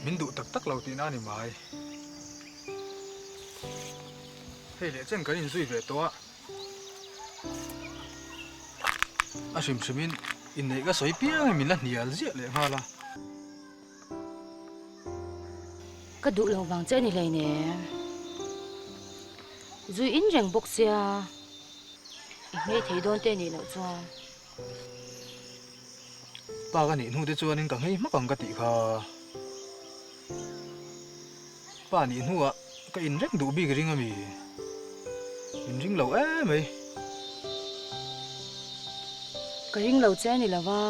min du tak tak lo ti na ni mai hei le chen kan in zui ve to a sim simin in nei ga soi piang min la hnial zia le hala ka du lo wang che ni lei ne zui in reng bok sia i mei thei don te ni lo chuan pa ga ni nu te chuan in ka hei ma kang ka ti kha pa ni nuwa ka in reng du bi ring ami in ring lo mai ka ring lo che ni lawa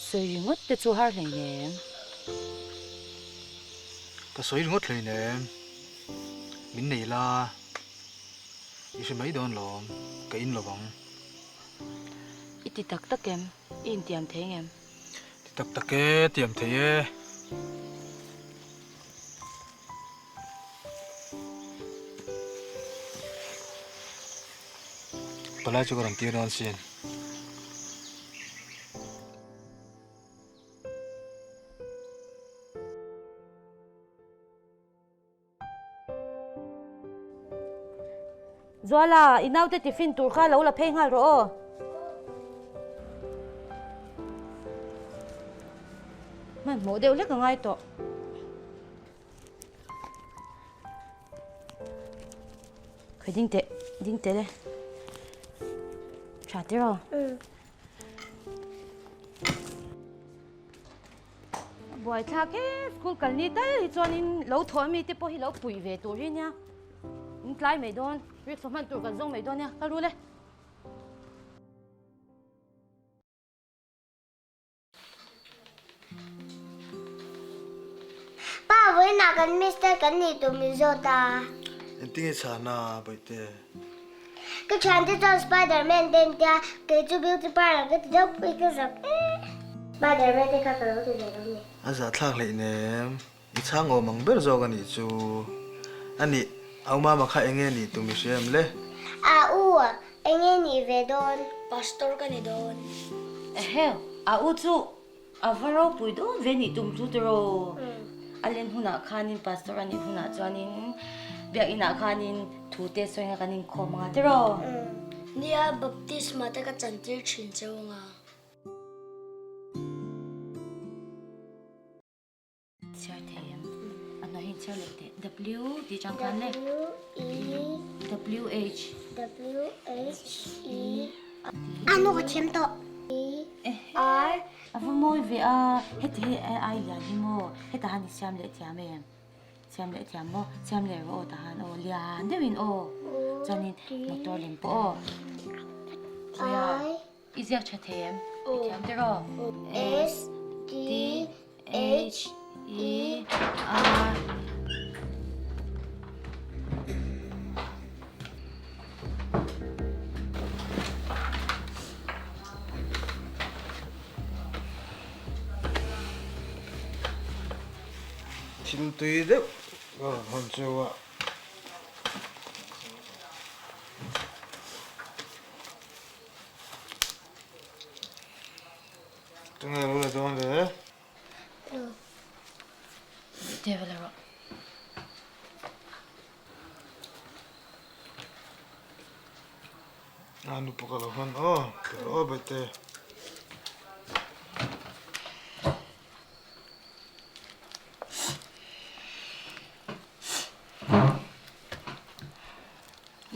soi ringot te chu har lei ne ka soi ringot hlei ne min nei la i se mai don lom ka in lowang iti tak tak em in tiam theng em ti tak tak ke tiam thei pala chu ran ti ran sin Zuala inaw te tiffin tur kha lo la phei ngal ro man mo deu le ka ngai to khoi ding te le cha te ro boy tha ke school kal ni tal hi chon in lo thoi mi te po hi lo pui ve tur ri nya in tlai mai don riết số man tur kan zong mai don nha ka ru le ba với nào cần Mister cần gì tụi mình rồi ta en tinge cha na bai te cái chuyệnที่ John Spider-Man đến kia cái chú beauty parlor cái chú cái giặc Spider-Man thì khác đâu thì này đâu nhỉ a za thlak lei ne i chang o mang ber zo ga ni chu ani auma ma kha enge ni tu mi sem le anh nghe nhỉ về đồn pastor cái này đồn hell a u chu a varo pui don ve ni tum chu tro alen huna khanin pastor ani huna chuanin bia ina khanin thu te soinga kanin khoma tro nia baptisma ta ka chantir chin chawanga char them ano hin char le te w di chang khan le w h ano ka chem to R ava moi ve a het he ai ya ni mo het ta hani siam le tiam em siam le tiam mo siam le ro ta han o lian de win o chanin motor lim po so ya izia cha them tiam de ro S T h e r thil tui de hon chu a tunga lo le don le devil ro anu pokalo hon o bai te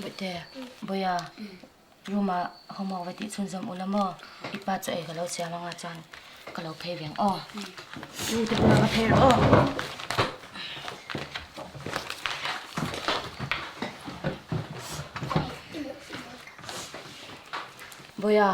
bute boya ruma homa wati chunjam ulamo ipa cha e galo sia langa chan kalau phei veng o u te pula phei ro boya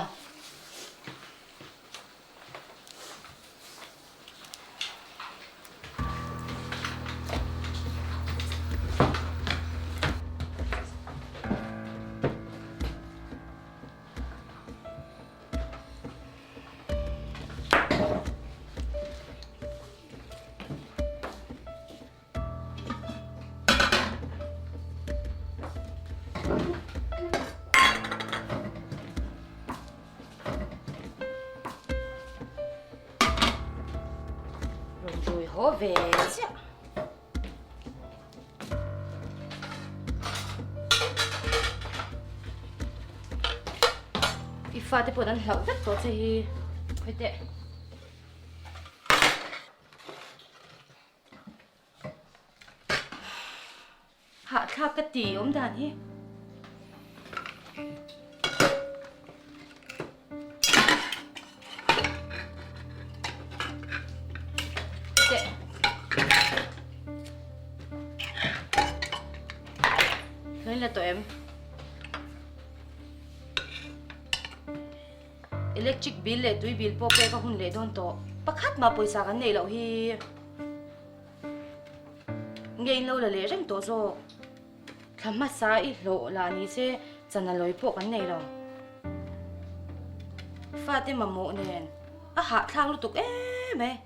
hố về chứ ít pha thì bọn anh lẩu rất tốt thì phải tệ hạ khá cái tí ôm đàn hi tệ nên là tụi em electric bill le tui bill po pe ka hun le don to pakhat ma poisa kan nei lo hi ngei lo la le reng to zo thama sa I lo la ni se chana loi po kan nei lo Fatima mo nen a ha thang lu tuk me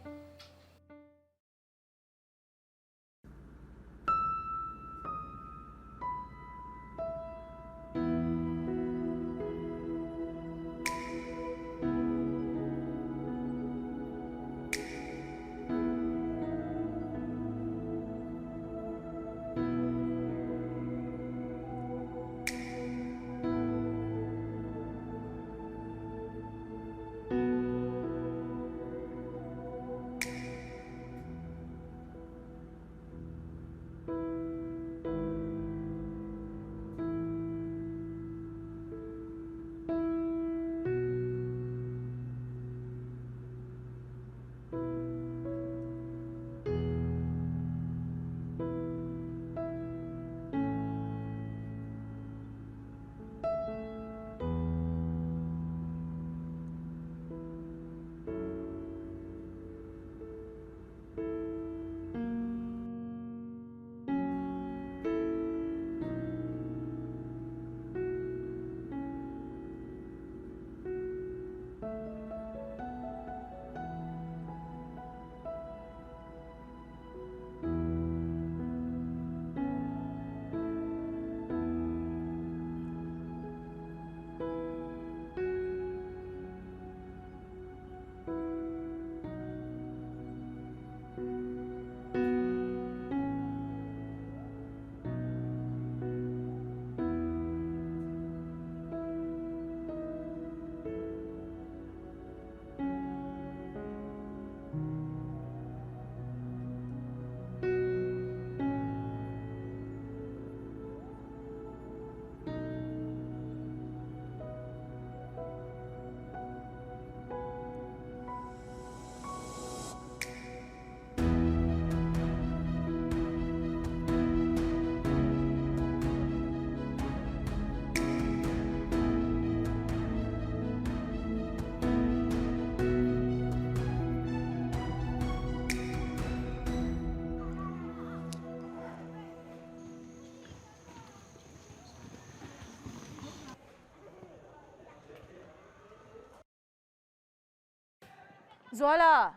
Zual à?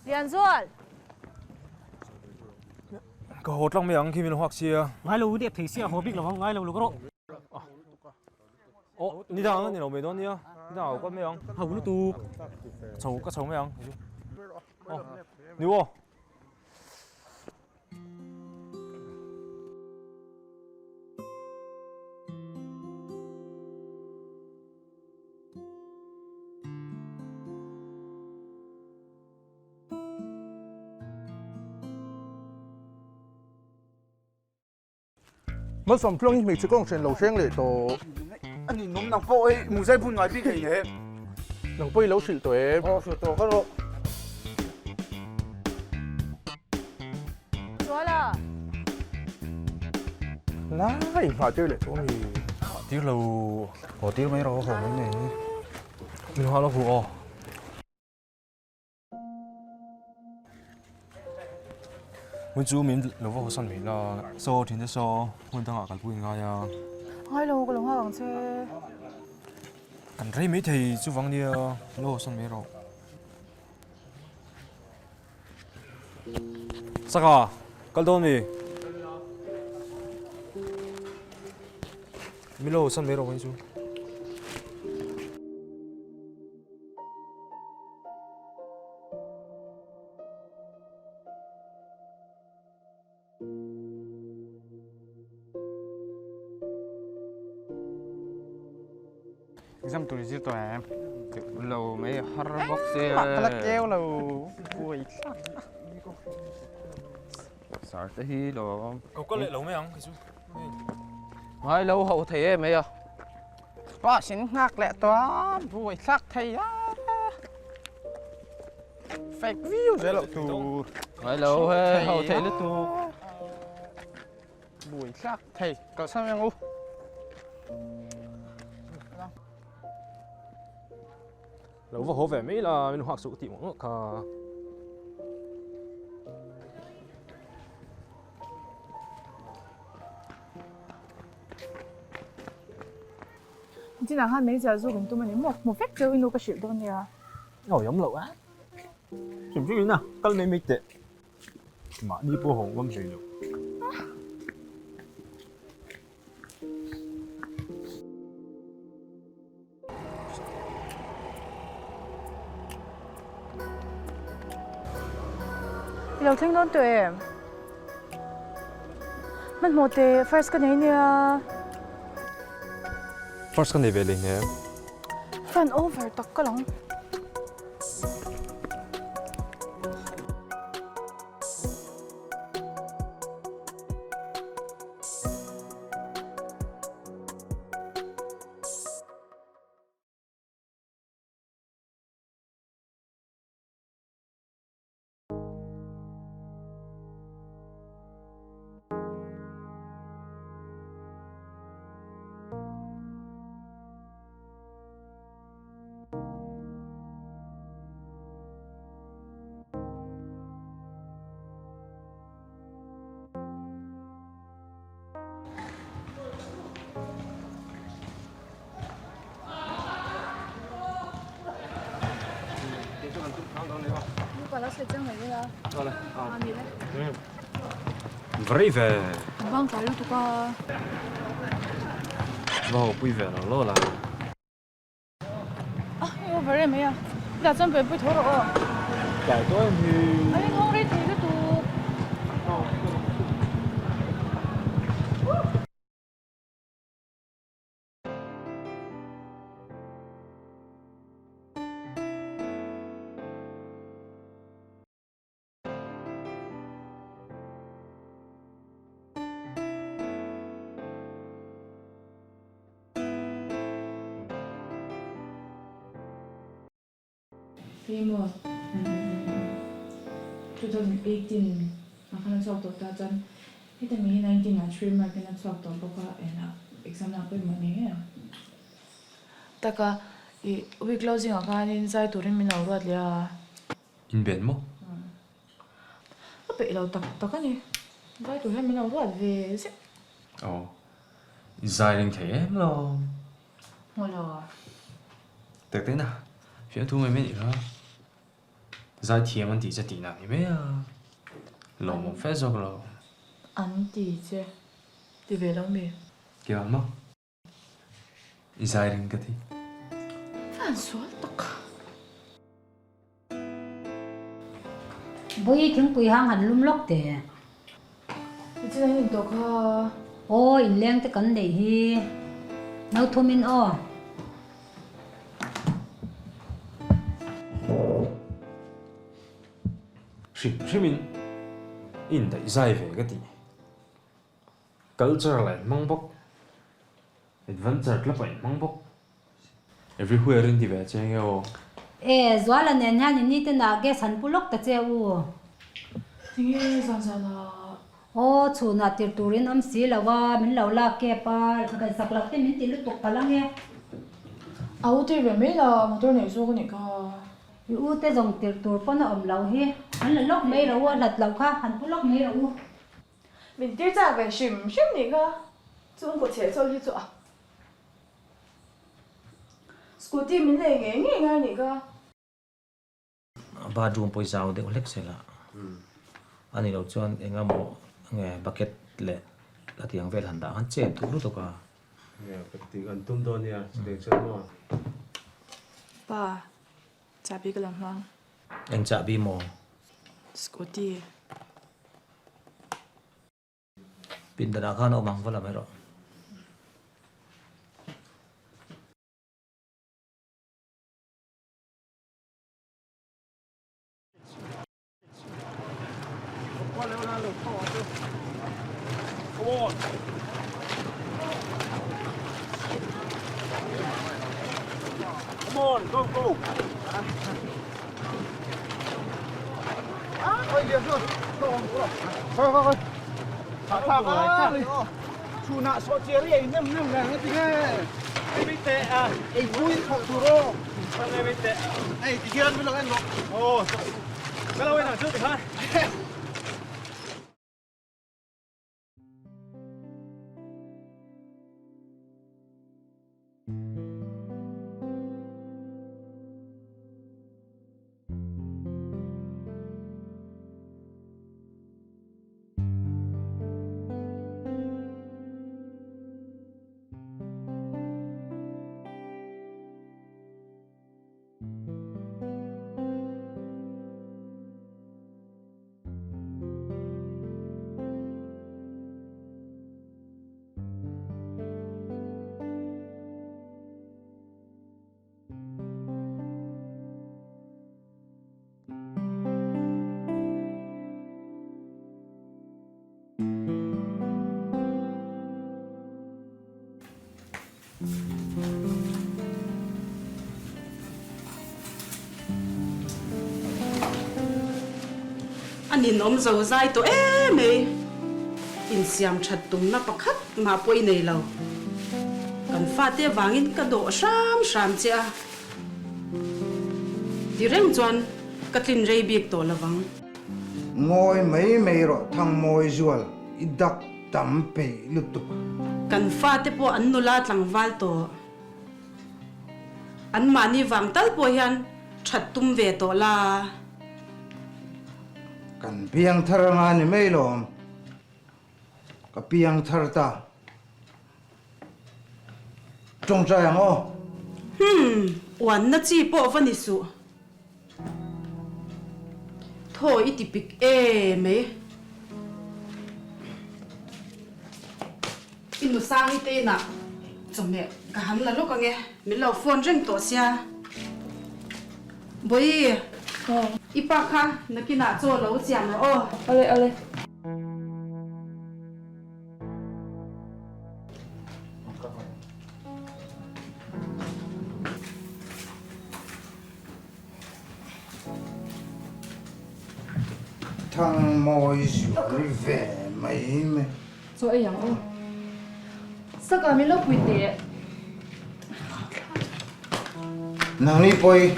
Liền Zual. Có hốt lòng miệng khi mình hoặc chia. ngay lâu đẹp thấy xe hồ bích là không ngay lâu lúc đó Đi thằng, đi nào mấy đón đi à? Đi nào con miệng. hầu lúc tu Cháu các cháu miệng. Đi vô. mất sầm plong mình chỉ có chuyện lâu sáng lệ tổ anh nhìn nóng nóng vội mù dây phun ngoài bi kì nhé nông bơi lâu xịt tuổi sửa tổ các độ Zual à? lại vào chơi lệ tổ thì Tiếc lâu. có tiếng mấy đó không mấy này Mình hoa nó phụ. Mình chú mình lâu vào sân mình là so thì nó so mình đang ở cái buổi ngay à. Ngay lâu cái lồng hoa bằng xe. Cảnh thấy mấy thầy chú vắng đi lâu sân mấy rồi. Sao à? Cái đó mi. Mình lâu sân mấy rồi anh chú. exam tụi gì tụi em lâu mấy har box xe bạc là kêu là vui sao thế đó cậu có lệ lâu mấy ông cái chú hai lâu hậu thế em ấy à quá xin ngạc lẹ toán vui sắc thầy á fake view rồi lộ tụ hai lâu hậu thế lúc tu vui sắc thầy cậu sao em ngu lâu vào hồ về mấy là mình hoặc số tiền một cả chỉ là hai mấy giờ rồi cũng tụi mình một phép chơi nó có sự đâu nè. ngồi giống lẩu á chừng chút nào cái này mới tệ mà đi bộ hồng vẫn gì được Lâu听到对，mình một cái first cái này nè, first cái này về liền nè fan over tất cả lòng. Quả là sẽ chẳng mấy là. rồi này À đi đấy. very về Vâng phải luôn tụi con. vào quy về nó lo là À, 이거 very mấy à. Đã chuẩn bị bữa thổi rồi. tại tối em thì Anh không đi thì cái tụ. Primo, 2018 akan nag-sort out dyan. Ito may 19 na 3 mark na nag-sort out baka exam na ako yung mani. Taka i week closing akanin sai turin minawrat lia. in biển mo Ape ilaw taka ni. Sai turin minawrat ve se. ồ dài đến thế em lo Wala. được thế nào phía thu mày mấy gì đó dài thiệt mình thì sẽ tí nào thì mấy à lo một phép rồi lo An ti che. Ti ve lang me. kêu anh mo dài đến cái gì Fan sual taka. Bôi tiếng quỳ hang hẳn lum lóc tệ. Ito na yung ka. Ô, in leng te kan dei hi. Nau thum in o. Shi mình in đại dài về cái gì culture lại mong bốc adventure club lại mong bốc everywhere in thì về chơi nghe ô E, zwa la nen han ni te na ge san pulok ta che u. Tingi sansala. Ô, chu na tir turin am si la wa min lo la ke pa ka sak lak te min ti lu tok palang e. Auto ve me la motor nei so ko ni ka. Yu te jong tir tur pa na om lo hi. An la lok mei ro wa lat lo kha han pulok mei ro u. Mình tiêu ra về shim shim ni ka. Chung ko che so li zo. Scooty mình le nge nge ni ka. ba room poi zau de olek sela ani lo chuan enga mo nge bucket le la tiang vel han da han che tu lu to ka nghe cái tiếng anh tum đó nha để chơi mà Pa. Chabi ka lang lang. eng cha bi mo Scooty. pin da kha no mang vala mai ro Come on, go, go. Thôi liền thôi. Thôi. Thả đi. Chú nạ số chế đi, nem này nó thế. Ai biết tệ à? Ai vui không chú đâu. Sao ai biết tệ? Ai thì kia mới lo anh lo. Ồ. Cái lâu anh nào trước thì thôi. anh in om zo zai to me in siam that tum na pakhat ma poi nei lo kan fa te wangin ka do sham cha ti reng chuan ka tin rei biek to lawang ngồi mấy rồi thằng mồi ruột ít đặc tắm bể lụt tục kan fa te po an nula tlang wal to an mani wang tal po hian that tum ve to la cần piang thar ngani mấy lom ka piang thar ta trông trai ngô wan na chi po vani su thôi ít tipik me inu sang ite na chome ka ham la lo ka nge mi lo phone reng to sia boi ipa kha nakina cho lo chiam ro ole thằng mồi ruột về mấy mày so ai yang o saka mi lo puite nàng đi bơi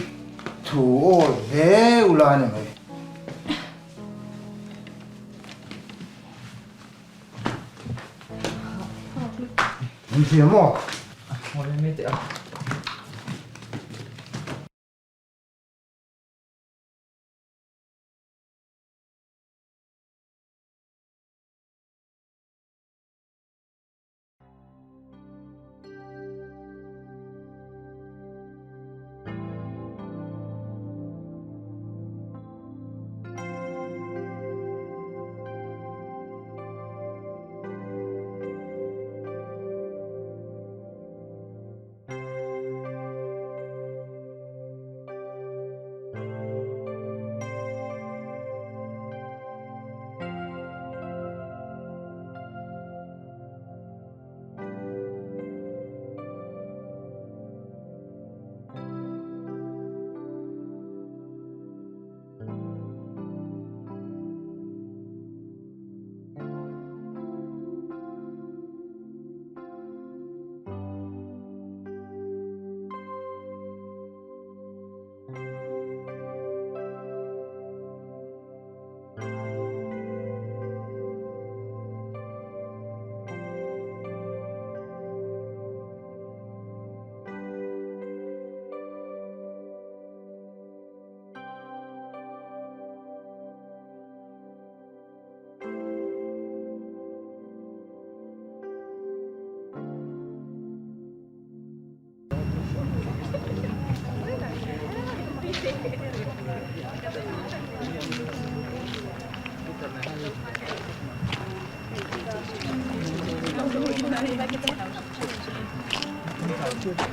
thủ ôi thế ula này mày mình chỉ mò Ngồi lên mê tệ à?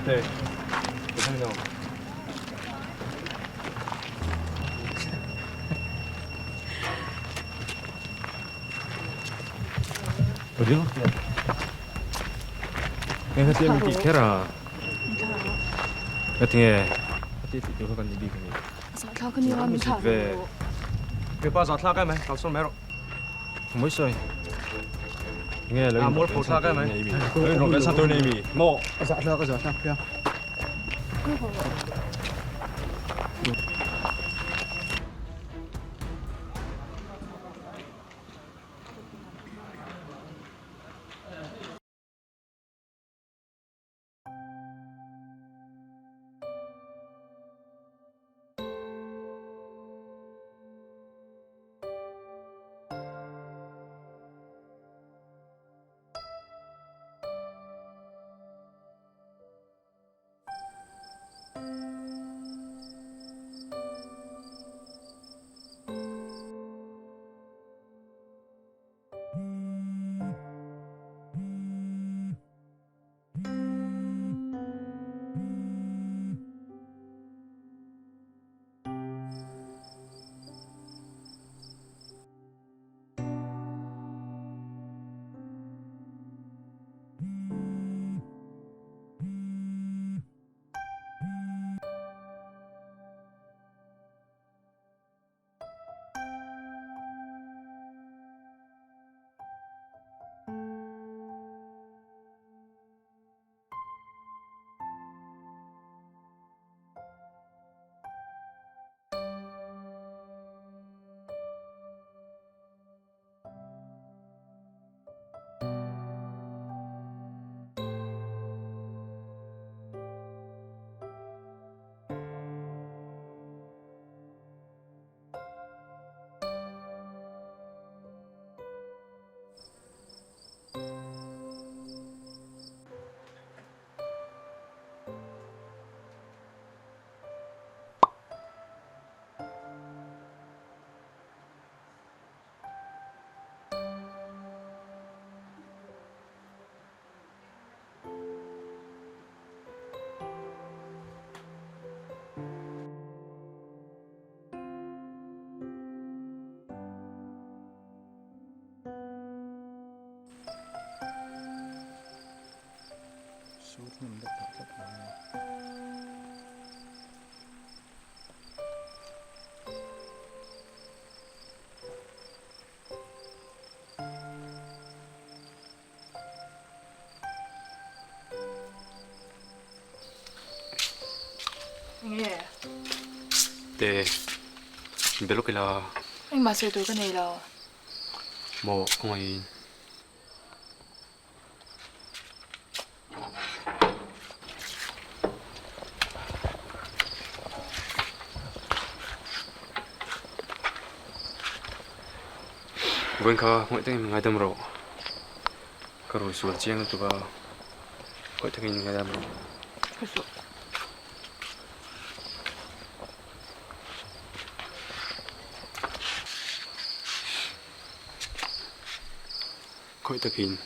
네. 괜찮네요. 어디 가? 내가 때문에 뒤켜라. 같은 게 어디 뒤로 가니 비니. Sao cái nhiều mình thả về cái bao giờ thao cái mày tao xong mày rồi mới chơi nghe lời một phụ thao cái mày rồi cái sao tôi này mì mò dạ thưa nghe để biết lúc cái là anh mà sửa đổi cái này là mò không ai vâng khá ngoại tình ngày đêm rồi cả rồi sửa chiang tụi bà ngoại tình ngày đêm rồi coi thực hiện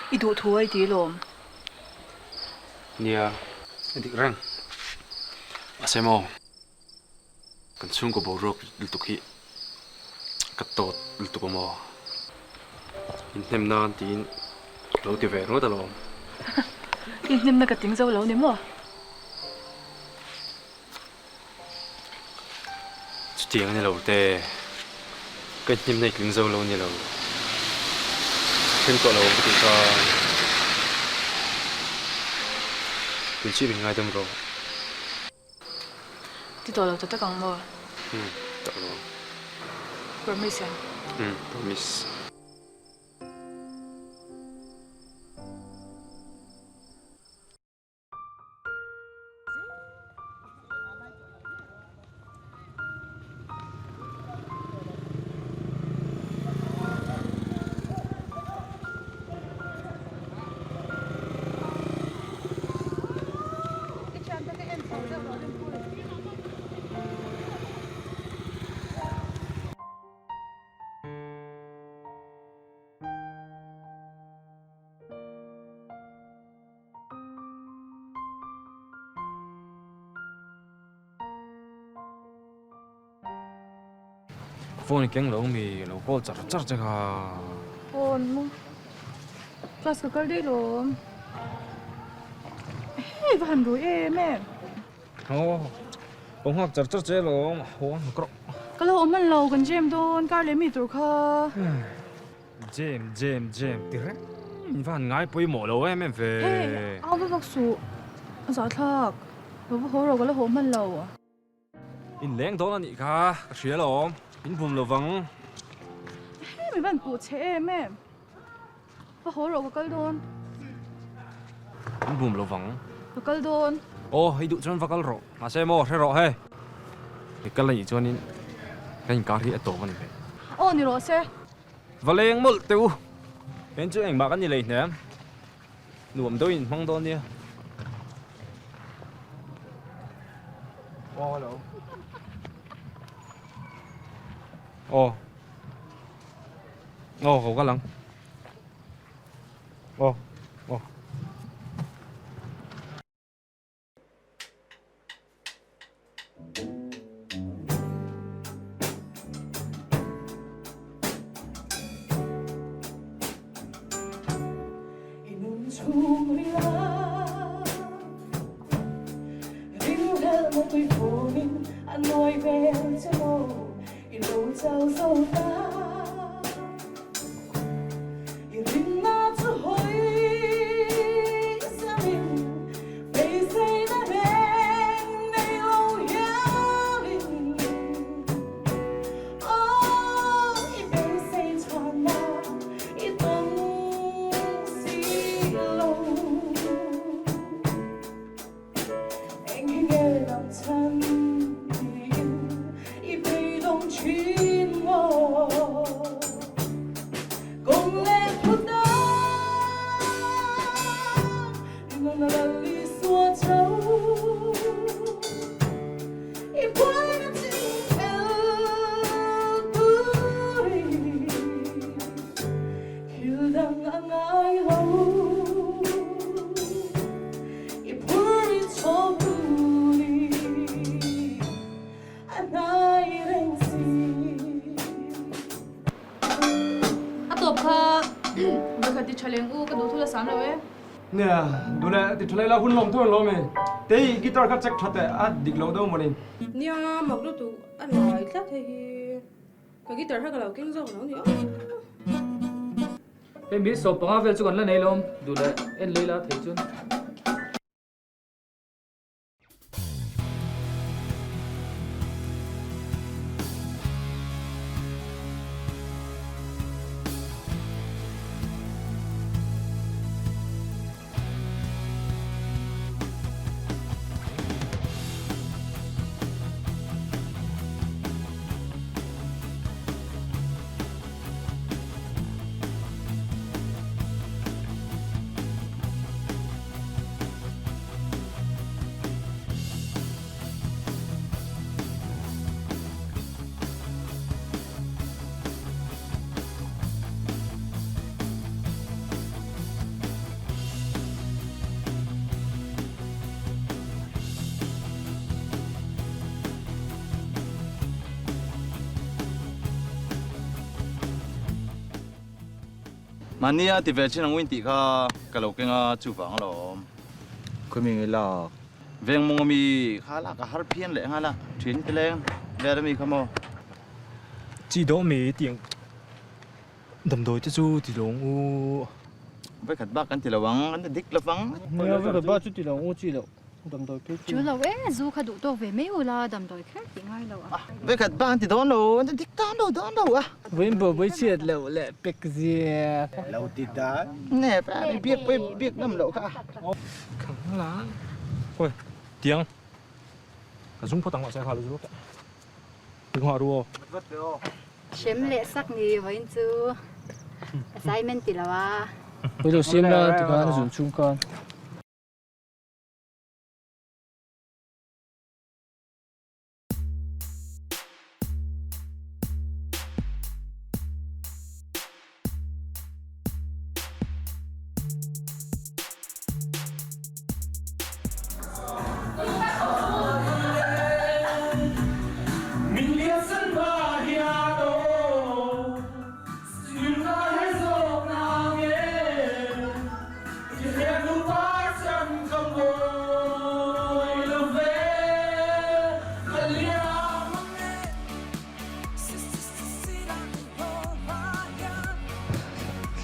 ít độ thua tí lồm nia đi răng xem mò cần sung của bộ ruột lục khí cắt tọt lục mò in nem nan tin lâu thì về rồi đó lồm in nem na cái tiếng dâu lâu nếm à tiếng này lâu tê cái nem này tiếng dâu lâu như lâu thêm cọ lâu thì có quyền chỉ mình ngay tâm rồi thì tổ lâu tất cả mò tốt rồi permission promise phone keng lo mi lo call char char cha kha phone mo class ka kal dei lo hey van ru e men oh bông hoa char char che lo ho kro ka lo man lo kan jem don kar le mi tur kha jem tire in van ngai poi mo lo em ve hey ao ba bak su za thak lo ba ho ro ka lo ho man lo in leng don ani kha ka hria lo in bum lo wang hey mi ban pu che e men ba ho ro ka kal don in bum lo wang ka kal don ô hãy dụ cho nó vào cái rổ mà xem mô thế rổ hay cái cái này cho nên cái cá thì tổ vào này ô ni ro se và lên một tiêu bên trước ảnh bạc cái gì này nè nuông tôi mong đón đi ô hello ô ô hổ cái lăng ô ô nè đồ này thì thôi là hun lom thôi lom ấy thế guitar cắt chắc thật à địch lâu đâu mà đi nia mặc đồ tụ anh nói chắc thì cái guitar hay cái nào kinh doanh nó nhỉ em biết số bằng về cho con là này lom đủ đấy em lấy là thấy chưa mania thì về trên ngôi tỷ kha cái lầu kia chủ vắng rồi cái mình là về mong mi khá là cả hai phiên lệ hay là chuyến cái lên về đó mi không mò chỉ đó mấy tiếng đầm đồi cho chú thì long u với khát bác anh thì là vắng anh thì đích là vắng nè với khát bác chú thì là ô chỉ đâu đầm đồi cái chú là ấy dù khát đủ đồ về mấy hồi là đầm đồi khác thì ngay đâu à với khát bác anh thì đó đâu anh thì đích đó đâu à với bờ với chiết lẩu lệ bẹc gì lẩu tít đá nè phải biết nằm lẩu cả khẳng lá ôi tiếng cả dung phô tăng họ sẽ khá là giúp đừng họ đua xem lệ sắc gì vậy chú assignment thì là wa bây giờ xem là thì cái dùng chung con Mình liệt sân và hiền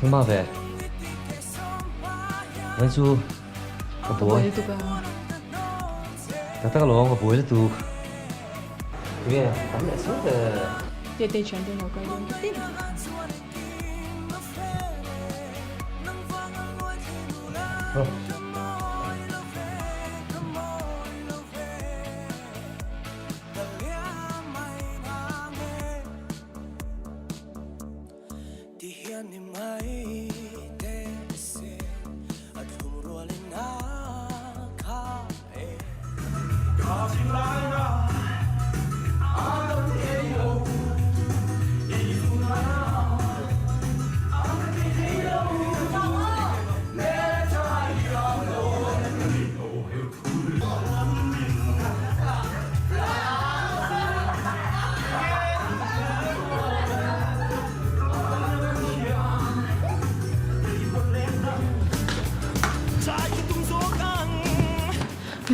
không bao về vẫn chú có bố itu ka. kata kalau có bố itu nghe tắm lại suốt rồi Dia teh chantai no ka don kiti.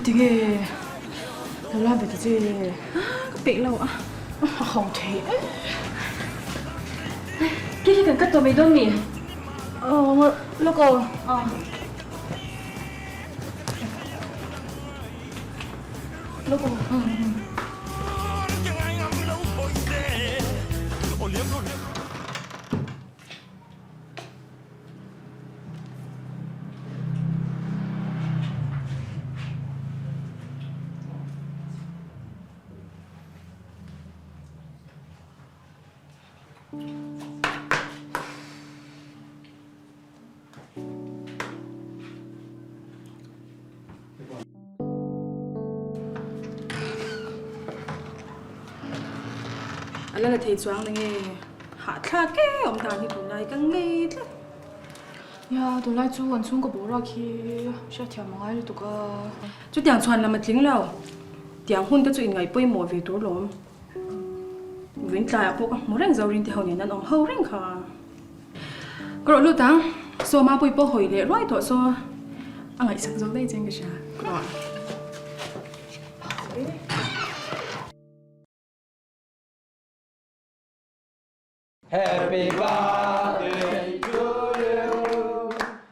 Cái gì? Tao làm về cái gì? Cái bị lâu à? Không thể. Cái cần cắt tôi mấy đôi mì. Lúc cô. Lúc cô. Anh là thầy choáng này nghe hạ thà cái ông ta đi tụi lại càng nghe thế. Ya tụi lại chú anh xuống có bố ra khi sẽ theo mà ai tụi cái chú tiếng Trung là mà tiếng lâu tiếng Hun cái chú ngày bơi mò về tụi lắm. Vĩnh lại bố mỗi lần giàu riêng thì hầu như là ông hầu riêng cả. Cái lúc đó số mà bơi bơi hồi lệ rồi tụi số anh ấy sáng giàu đây chẳng cái gì. Happy birthday to you.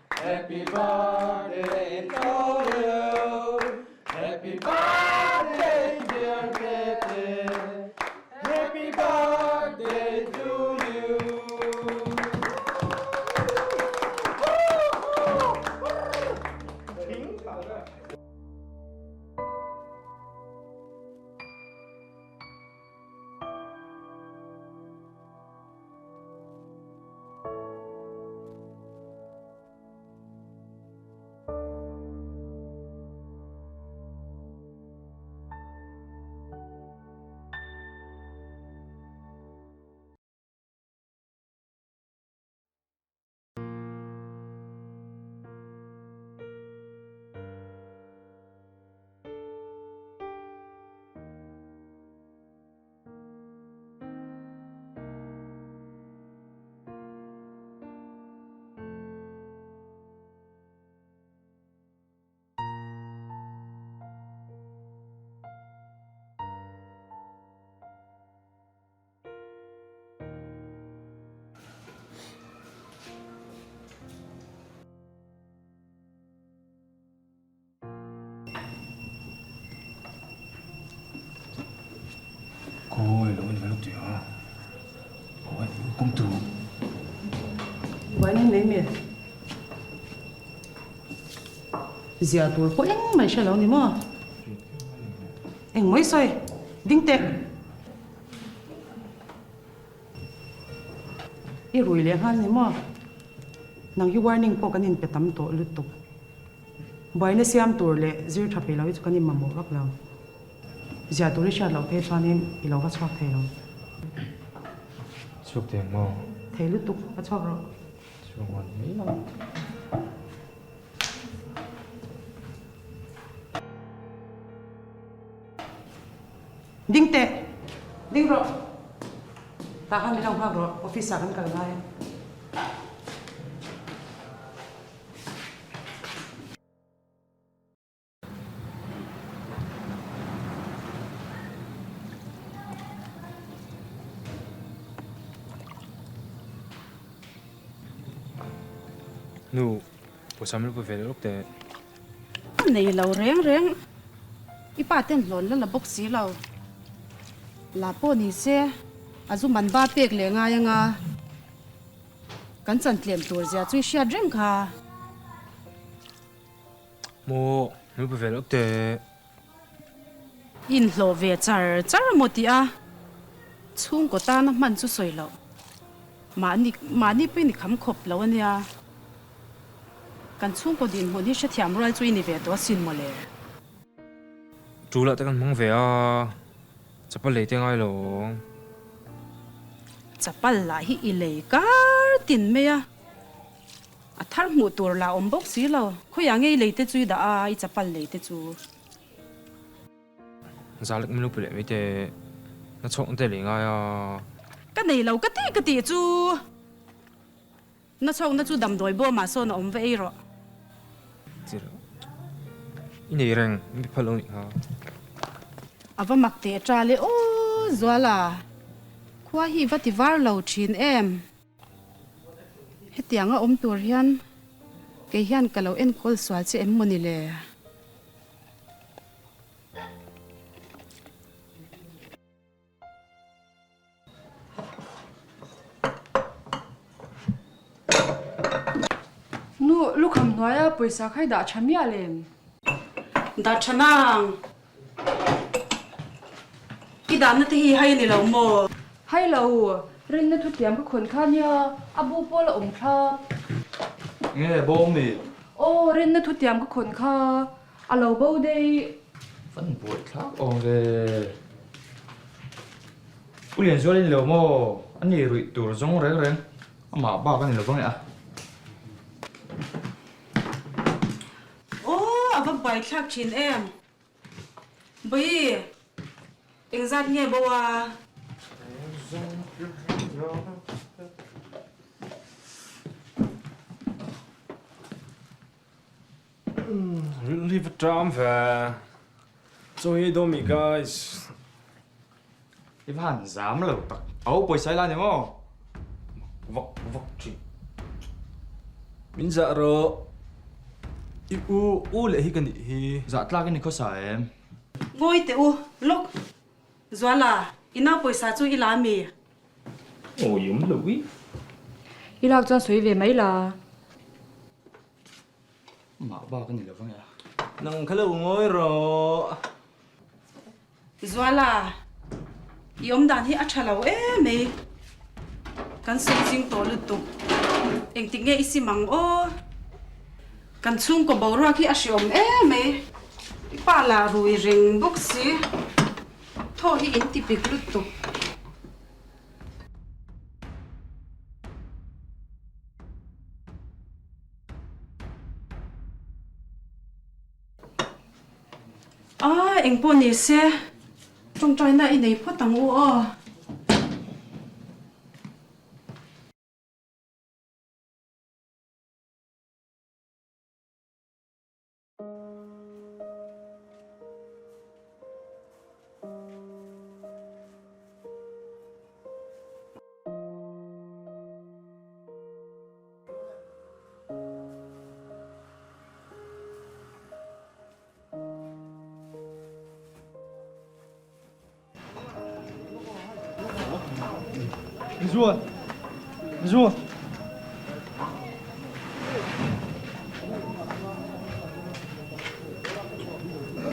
Happy birthday to you. Happy birthday, dear Betty. Happy birthday to you. Cô ơi, lỗi phải lúc tiểu. Ôi, công tử. Vậy nên lấy miệng. Giờ tuổi có anh mày sẽ lâu nữa mà. Anh mới xoay, đinh tệ. Ý rồi liền han nữa mà. Nàng yêu warning po kanin pe tam to lutuk. Vậy nên xem tuổi lệ dư thập lâu ít kanin mà mồ rắc lâu. Giờ tuổi sẽ lâu thế cho nên lâu phát chọc thế lâu. chụp tiền mò Thế lutuk phát chọc rồi. chụp còn mấy lâu Đinh tệ. Đinh rồi. Ta han đi đâu khác rồi, office akan cần ngay. nu po samlo po velo te Này lâu rèn rèn. Ý ba tên lộn là bốc xí lâu. Là bộ ní xe. À dù mình ba bẹc lệ ngà yang à. Cắn chân tiệm tuổi ra chui xe rèn cả. mo nu po velo te In lô về char một tí à. Chung của ta nó mạnh chú sôi lâu. Mà ní bên ní khám khop lâu anh à. Kan chung ko din honi sha thiam rai chui ni ve to sin mo le chu la ta kan mang ve a chapal le te ngai lo chapal la hi i le kar tin me a thar mu tur la om bok si lo kho yang ei le te chui da a i chapal le te chu zalek minu pule mi te na chong te le ngai a ka nei lo ka ti chu na chong na chu dam doi bo ma so na om ve ro zero ini reng mi phalo ni ha ava mak te tra le o zwala khwa hi vati var lo thin em hetianga om tur hian ke hian kalo en kol swal che em moni le nu lúc hầm nói á paysa khai đã chăm ya lên da chanang ki dan na te hi hai ni lo mo hay lâu rin na thu tiệm cái khuôn khan ya abu po là ổng kha nghe bố mì ô rin na thu tiệm cái khuôn kha à lâu bao đây vẫn buổi khác ồ về u liền cho lên lều mò anh ấy rồi tụi giống rẻ rẻ mà ba cái này là con này à ava bai thak thin em bai engzat nge bawa leave it down về so he do me guys if hẳn dám lẩu tặc ấu bồi sai la nhỉ mò vọc vọc chị min dạ rồi u lệ hi kan hi dạ tla cái này có sai em ngoi te u lok zwala ina poisa chu ila mi ồ yếm lụi đi lạc cho suy về mấy là mà ba cái này là con à nang khalo ngoi ro zwala yom dan hi achalo e me kan sing sing to lu tu eng ti nge isi mang o kan chung ko bora ki asiom e me pa la rui ring bok si tho hi in ti pik lu tu eng po ni se trong trai na i nei pho tang u o Rua. Rua.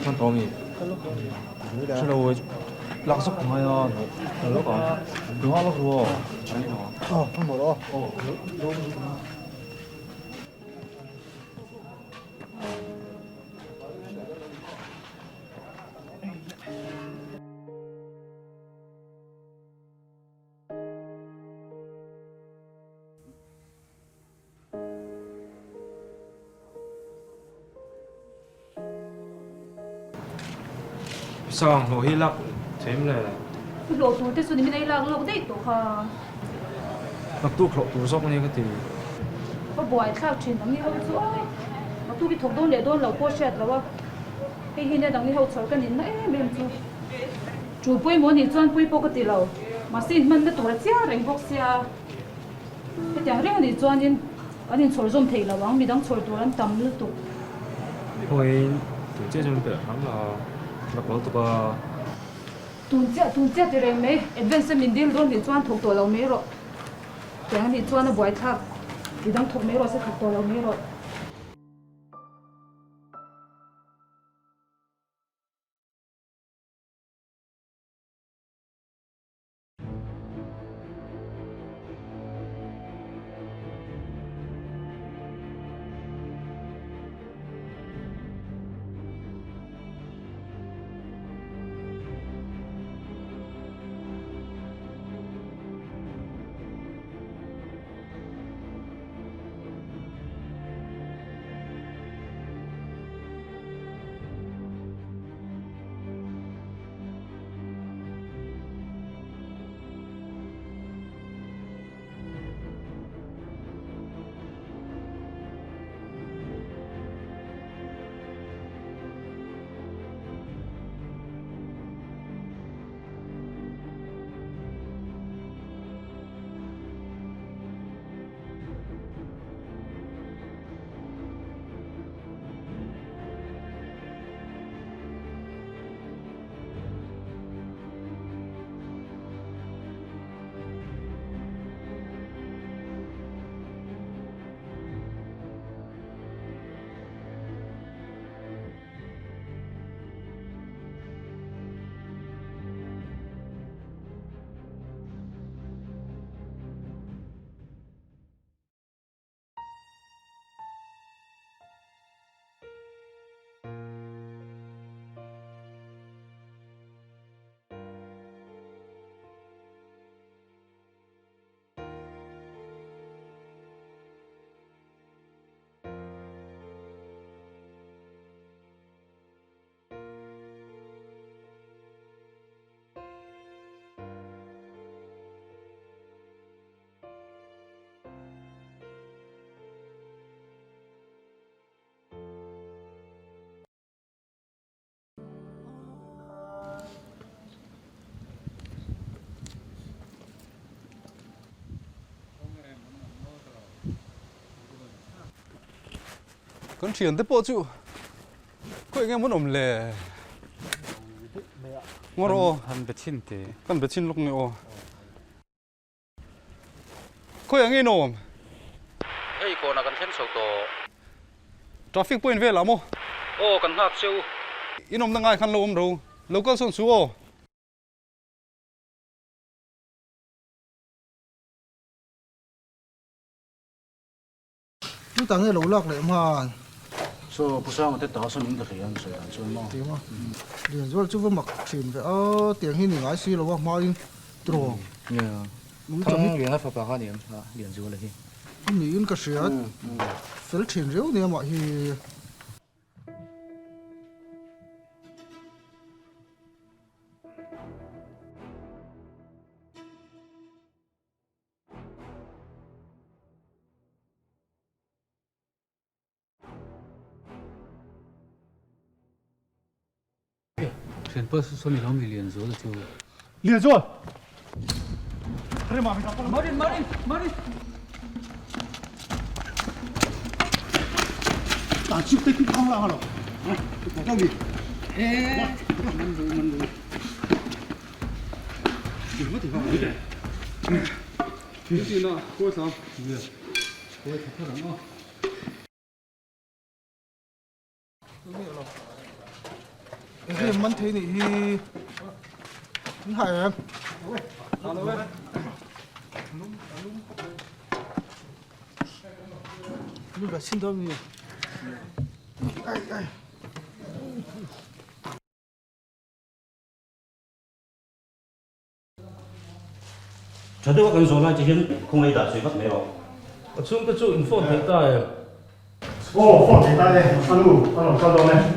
con to mi sao đâu lạc sốc của mày à nó lúc à đúng không lúc rồi không mở đó sao ngồi hi lạc thêm là lộ tuổi tết xuân mình đây là lộ đấy tổ kha lạc tu khổ tu sốc này cái gì có buổi khác chuyện đằng này hậu chỗ mà tu bị thuộc đôn để đôn lẩu qua sẹt là wa cái hình này đằng này hậu chỗ cái nín này mềm chú chủ bôi muốn nhìn chọn bôi bốc cái lẩu mà xin mình cái tuổi chia rèn bốc xia cái tiếng riêng thì chọn nhìn anh in chổi zoom thấy là vắng mi đang chổi tuổi anh tầm lứt tục thôi tụi chơi trong bể hắn là bảo tụi bà tuần chết thì em mấy advance mình đi luôn thì choan thuộc tuổi lâu mấy rồi cái anh đi choan nó bồi tháp thì đang thuộc mấy rồi sẽ thuộc tuổi lâu mấy rồi con chuyển tới bộ chú coi nghe muốn ổn lệ ngô rô hắn bị chín thế con bị chín lúc này ô coi nghe nôm ấy còn là con xem sầu tổ traffic point về lắm ô con ngáp siêu inom na ngay khăn lôm đâu local son su ô chú tăng cái lỗ lắc lại mà so不上我得打算明的黑暗水啊，所以嘛。对嘛，连说chú vừa mặc chìm về tiền hi nửa xí là mà in trộn. Yeah. Thằng liền phải bảo niệm à, liền rồi là gì? Nhìn cái gì á, phải chìm rượu nè mà hi. Sen pas so mi long liền rồi chú. Liền rồi. Đây mà mình đọc con. Marin. Ta chụp cái không là hả? Có đâu đi? Ê, mình rồi. Đừng có thể vào đấy. Cái gì nào? Cô sao? Cô thật thật lắm. Cái gì mình thấy này hi, không hay em. Lúc đó xin đâu nhỉ? Cho tôi cần số này chỉ hiện không lấy đặt suy phát mấy không? Ở chung cái chỗ info hiện tại. Ồ, phone hiện tại đây, alo, sao rồi này?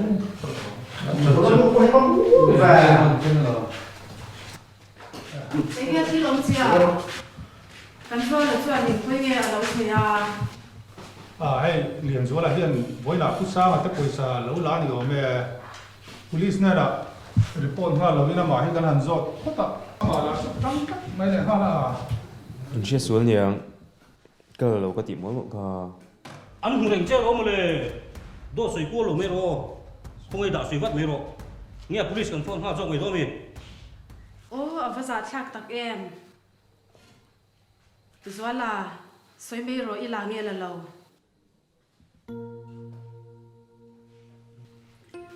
Cái gì lông xì à? Cần cho là cho anh quay nghe lông xì à? Hay liền rồi là hiện với là phút sau mà tất cả sa lâu lá này rồi mẹ police này là report ha lâu na mà hay cần hành rốt tất cả mà là trong mấy này ha là mình chia xuống nhàng cái lâu cái tìm mỗi một cái anh hùng đánh chết ông lệ đổ sấy cua lỗ mê rồi không ai đã sấy vắt mê rồi nghe police cần phone ha cho người đó mình ô ở vào giá thạc tắc em rồi là xoay mê rồi là nghe là lâu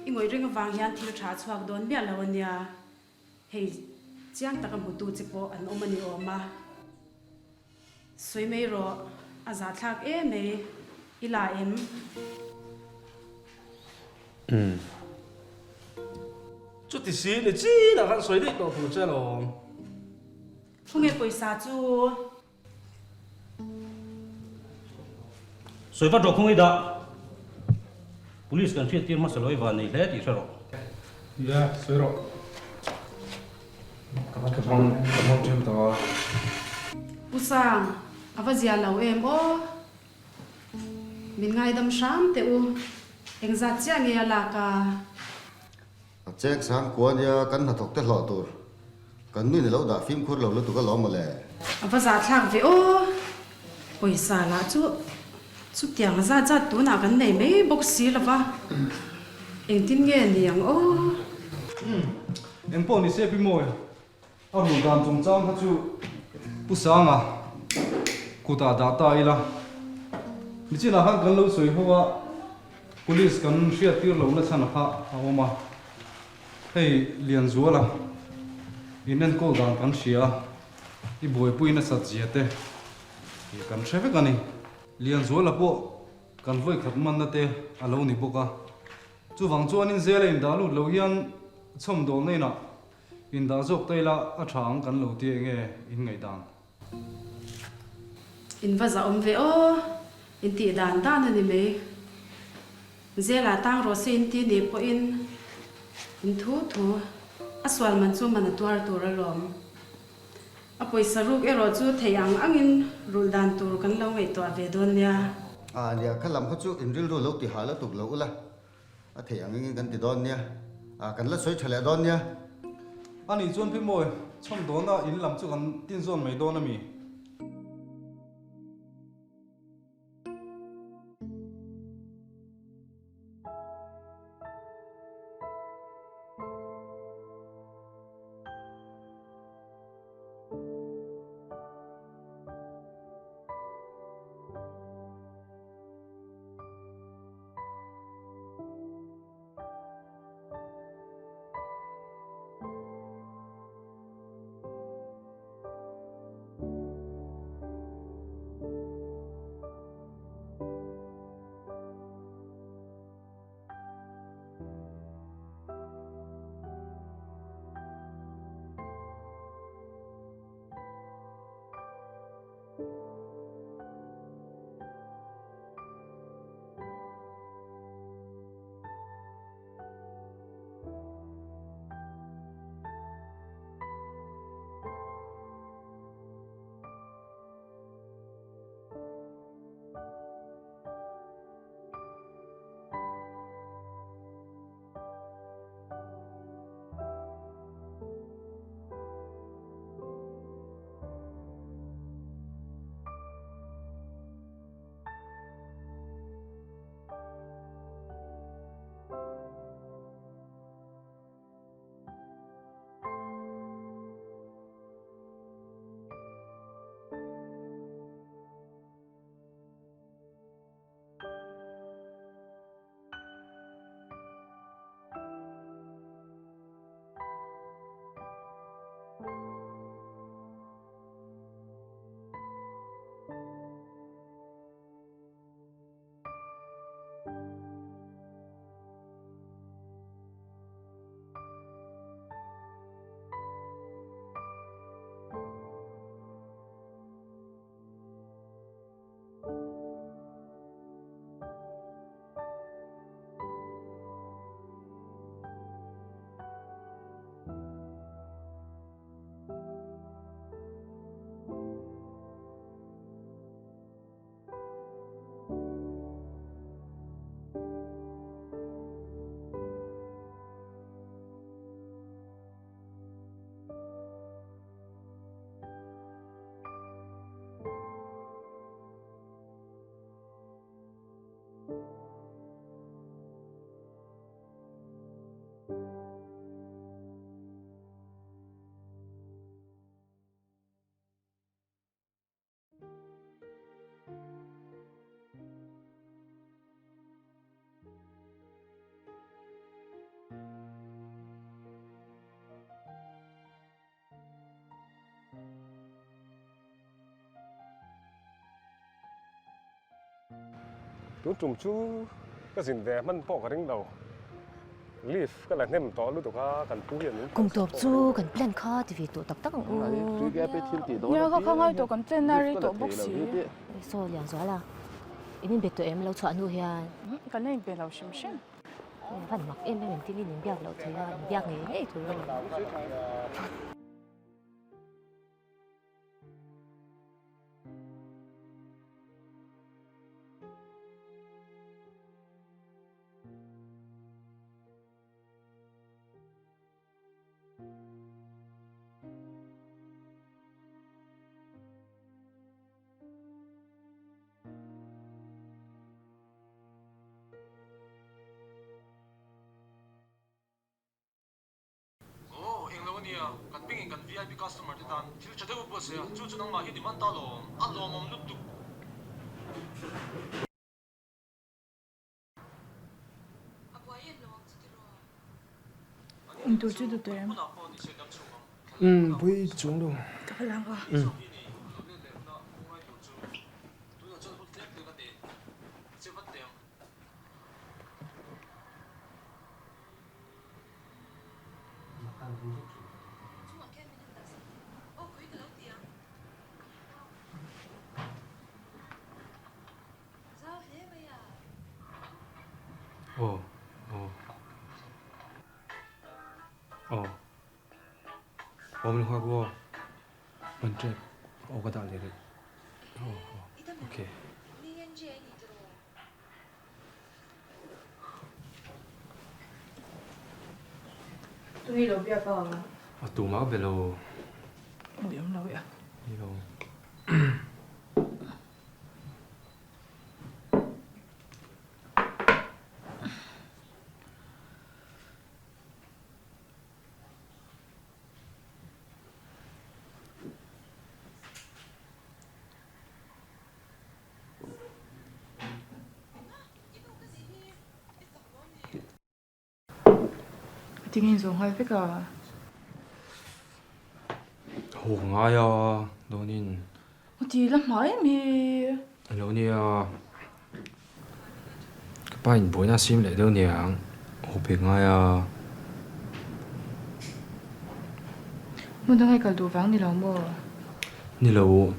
ý ngồi riêng vàng hiền thiếu trả chuộc đón biết làวันนี้hey chiang tắc một tu chỉ po anh ôm anh ôm mà xoay mê rồi à giá thạc em ấy là em chút tí xí để chi là hắn xoay đi tao phụ chơi rồi không nghe bồi xa chú sấy vắt rồi không ai đã police cần phiền tiền mà sẽ lôi vào này lẽ thì sao rồi yeah xoay rồi cái mong chơi tao Pusang, apa zia lau em o min ngai dam sham te u engza chia nge la ka check sang kuan ya kan na thok te hlo tur kan ni lo da phim khur lo lu tu ka lo ma le apa za thak ve o poisa la chu tiang za za tu na kan nei me boxi la va eng tin nge niang o em po ni se pi moi a ru dan chung chang ha chu pusang à cụ ta đã tay là mi chỉ là hắn cần lâu soi hoa police cần xia tiêu lâu là chăn ha à mà hey liền rùa là nên cô gan cần xia đi bồi bui nó sạch dễ thế thì cần xếp cái này liền rùa là bộ cần với khát man đó thế à lâu này bộ cả chú vàng chú anh dễ lên đã lụt lâu hiền chôm đồ này nè in đã dốc tay là à trắng cần lâu tiền nghe in ngày đàn in va za ve o in ti dan dan ni me zela tang ro sin ti ni po in thu aswal man chu man tuar tur alom a poisa ruk e ro chu theyang angin rul dan tur kan lo ngei to ve don nia à nia khalam kha chu in ril ro lo ti hala tuk lo la a thei angin kan ti don nia à kan la soi thale don nia ani chuan phi moi chom don na in lam chu kan tin zon mai don ami Chú trùng chú cái gì để mình bỏ cái đánh đầu leaf cái là nem to lúc đó cần phú hiện cùng tổ chu cần plan kho thì vì tổ tập tắc cũng nhớ có ngay tổ cầm tên nari tổ bốc xí so liền gió là em biết tụi em lâu chọn nuôi hiền cái này bị lâu xìm xìm phần mặc em mình tin nhìn biếc lâu thấy là biếc nghề thôi kan pingin kan VIP customer titan til chade upo se chu chu nang ma hi diman ta lo an lo mom lut tu tổ chức được tụi em Bui chúng đâu. các bạn làm qua ồ mình hoa qua mình chơi cái đạo này ok tôi đi đâu biết không tụ máu về lô điểm đâu vậy đi đâu tingin dùng hơi với cả hồ ngay à đó nên thì làm mấy mi đó nè cái bài bữa nay xem lại đâu nè hồ bị ngay à muốn đang hay cả đồ vàng đi làm mà nè lâu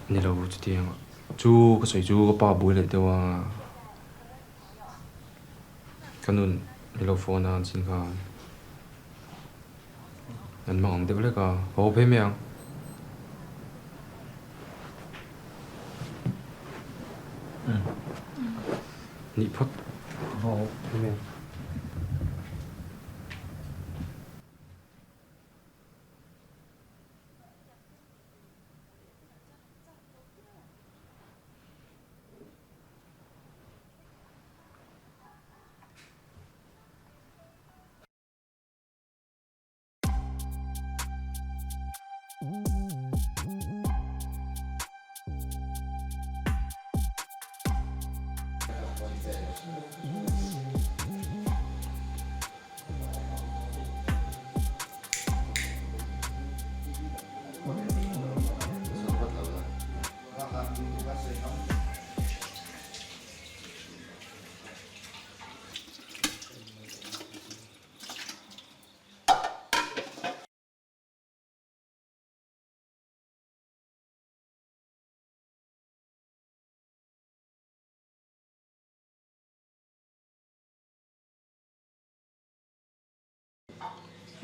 chút tiền chú cái sợi chú cái ba bữa lại đâu à cái nun nè lâu phone anh xin cả anh mong được lấy cả hồ phải miệng nị phật hồ phải miệng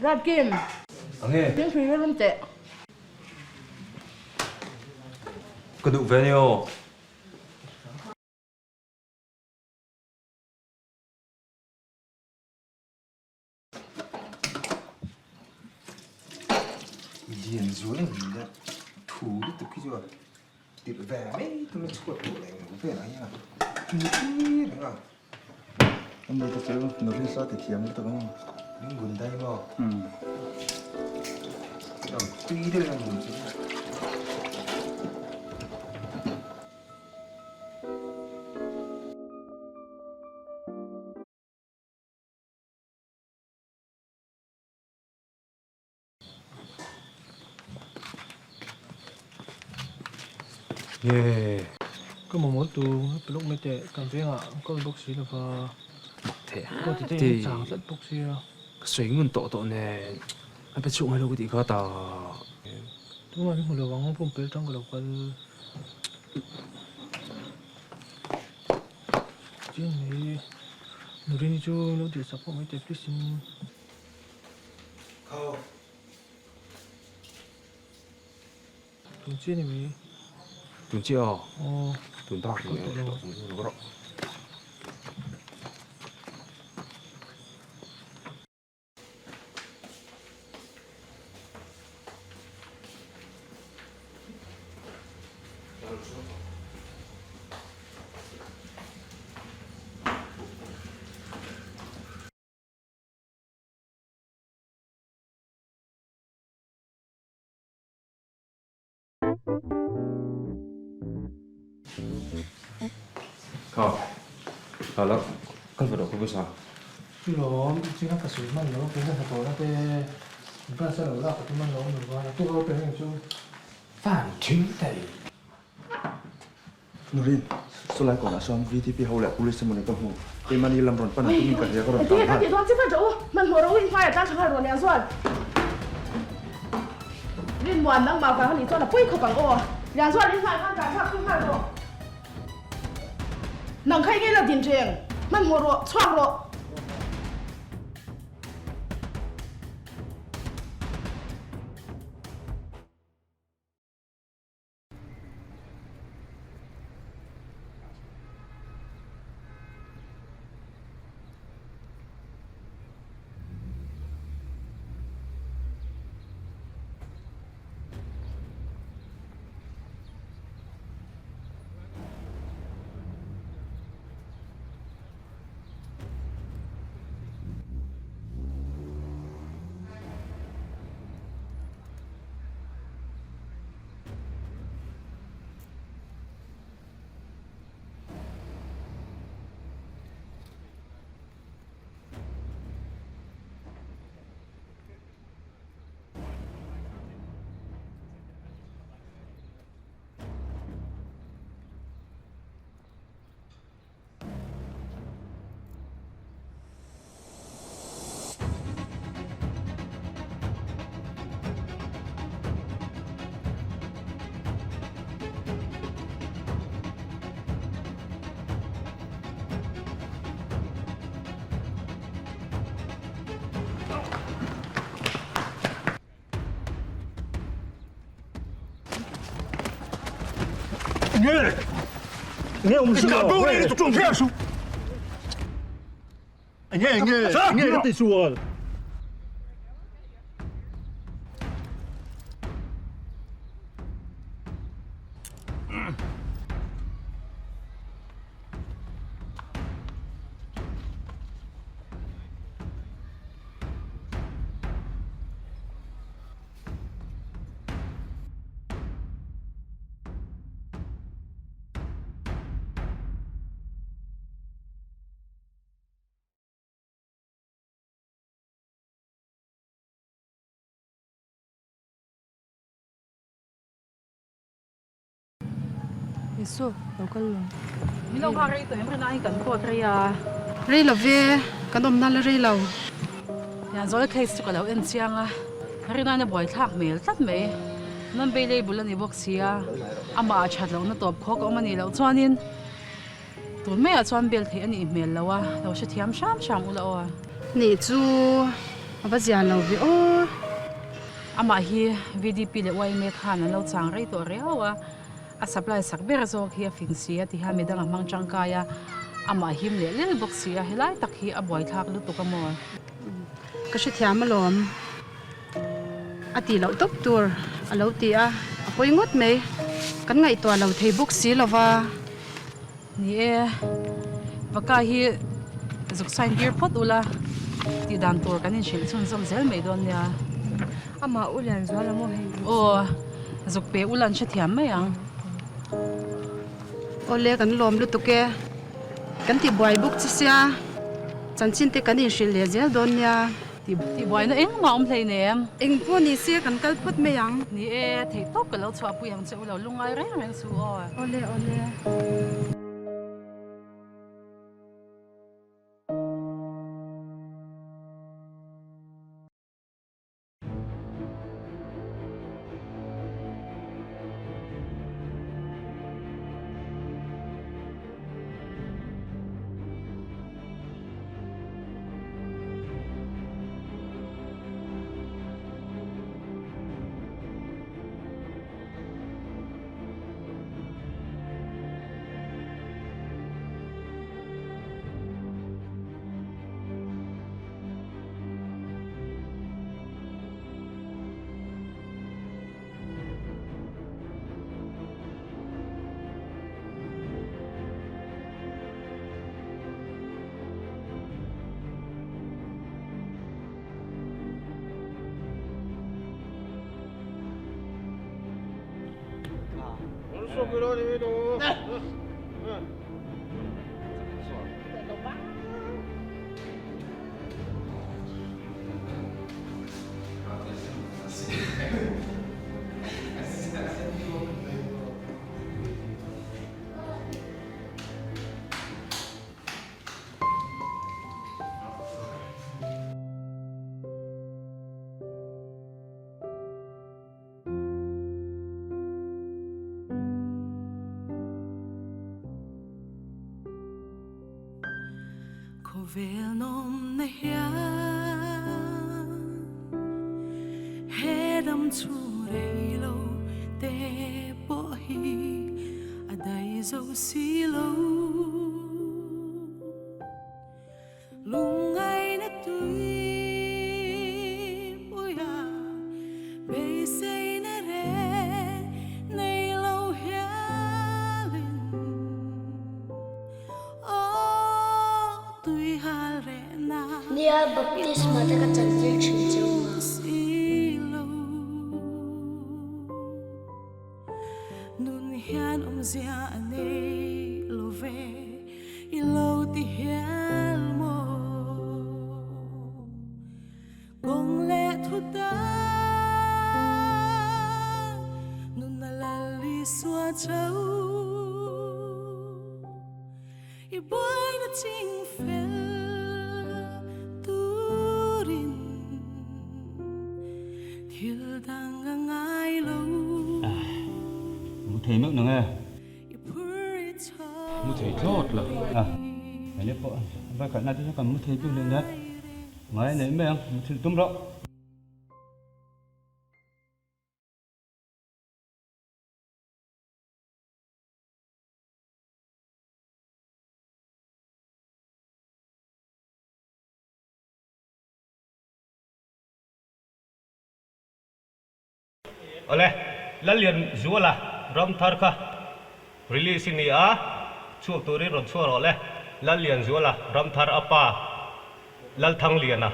Rap game nghe tiếng phi rất tệ có đủ về nhiều Điền dưới này mình đã thủ được từ khi rồi tiệt về mấy tôi mới chụp tủ này về này nhá ông đi tập chơi nó đi sao thì thiếm được không những buồn đây mà tuy đây là buồn chứ 예. 그뭐 뭐도 블록 밑에 감정아 거 복시 봐. thế có thể thì chẳng rất bốc xia suy ngôn tổ nè anh phải chịu hay đâu cái gì cả ta đúng rồi một lần vắng phong bế trong cái đầu phân chuyện này nó đi cho nó chỉ sắp có mấy tập đi xin tuần chuyện này tuần chưa 어 tuần ta thì nó có Hả lắm, con phải đổ không biết sao. cái đó chỉ là cái số mà nó cái này thôi là cái mình sẽ là cái mà nó được vào tôi có cái hình chung phản chính thầy Nurin số lại còn là xong VTP hậu lệ police một cái hùng em anh đi làm rộn pan là mình cần phải có rộn thì các chị đoán chứ phải chỗ mình hồi đầu in file ta chẳng rồi nè rồi liên quan đang bảo cái lý do là quay không bằng ô liền rồi in file ta chẳng không phải rồi nâng khai cái là tiền tiền mình hồi rồi xoang rồi nghe ông Cả bố này tụi trộm phèo xuống. Nghe cái tỷ xùa. Isu, đâu có luôn. Mình đâu có rây tụi em nay cần có rây à. Rây là về, cái đom nal rây lâu. Nhà rồi case cho lâu en chiang à. Rây nay nó bồi thác mèo tắt mèo. Nên bây giờ bulan ibok xia. Ama chặt lâu nó top khó có mà ni lâu cho nên. Tụi mẹ ở trong bel thì anh email lâu à. Lâu sẽ thiam sham u lâu à. Nè chú, bây giờ lâu về ô. Ama hi VDP le wai me khan lâu chang rây to reo à. A supply sak ber zo khi a fin sia ti ha me dang mang chang kaya ama him le le box sia helai tak hi a boi thak lu to ka mo cái sự thiam mà lom. À tỷ lâu tốc tour, à lâu tỷ à, à quay ngót mấy. Cái ngày toàn lâu thấy book xí là va. นี่เอวักฮีจุกไซน์เบียร์พอดอุละที่ดันตัวกันนี่ชิลชนสมเซลไม่โดนเนี่ยอามาอุลันจวลโมเฮโอ้จุกเปอุลันเฉทียมไหมยังโอเล่กันลมลุตุเกกันที่บอยบุกจิเสียจันชินเตกันนี่ชิลเลเซลโดนเนี่ยที่บอยนั่นเองมาเพลย์เนี่ยเองพวกนี้เสียกันกัลพุดไม่ยังนี่เอที่ตบกันแล้วชัวปุยยังจะอุลลุงไงแรงสู้โอเล่Vel nom na hian hedam chu rei lo te po hi a dai zo si lo lungai na tui puya be sei na re nei lo hialin Nia baptisma ta ka chantir chin chuma nun hian zia ane love ilo ti hial mo gong le thuta nun nalali swa chau I boy na ting fel thầy nước nữa nghe mua thầy chốt là cái này bộ và cái này thì còn mua thầy chút nữa đấy máy này mấy em mua thầy tôm rọ Oleh, lalian juala ram tharka release ni a chu tori ron chu ro le lalian juala ram thar apa lal thang liana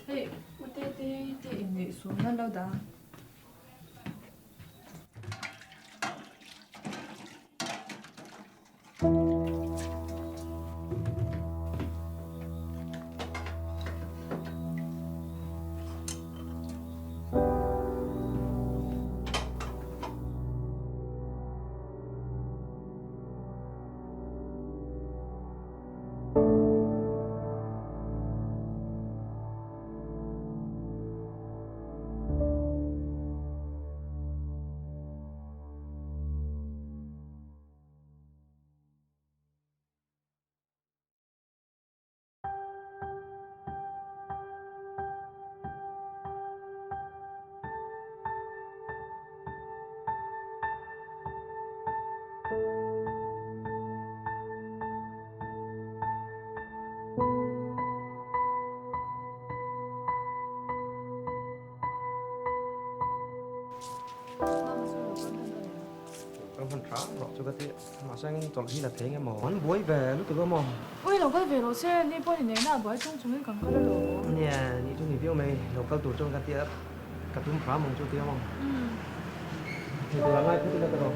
Hey, what te in the soon lâu đã. Con phần trắng rõ cho cái tiết mà sang cho là là thế nghe mò hắn buổi về lúc từ mò Ôi, nó có về rồi xe đi bao nhiêu ngày bởi trong chúng mình còn có đồ. nhà đi chung nghỉ phiêu mày đầu cao tuổi trong cái tiết cả tung phá mong cho tiết mong thì từ ngày thứ tư rồi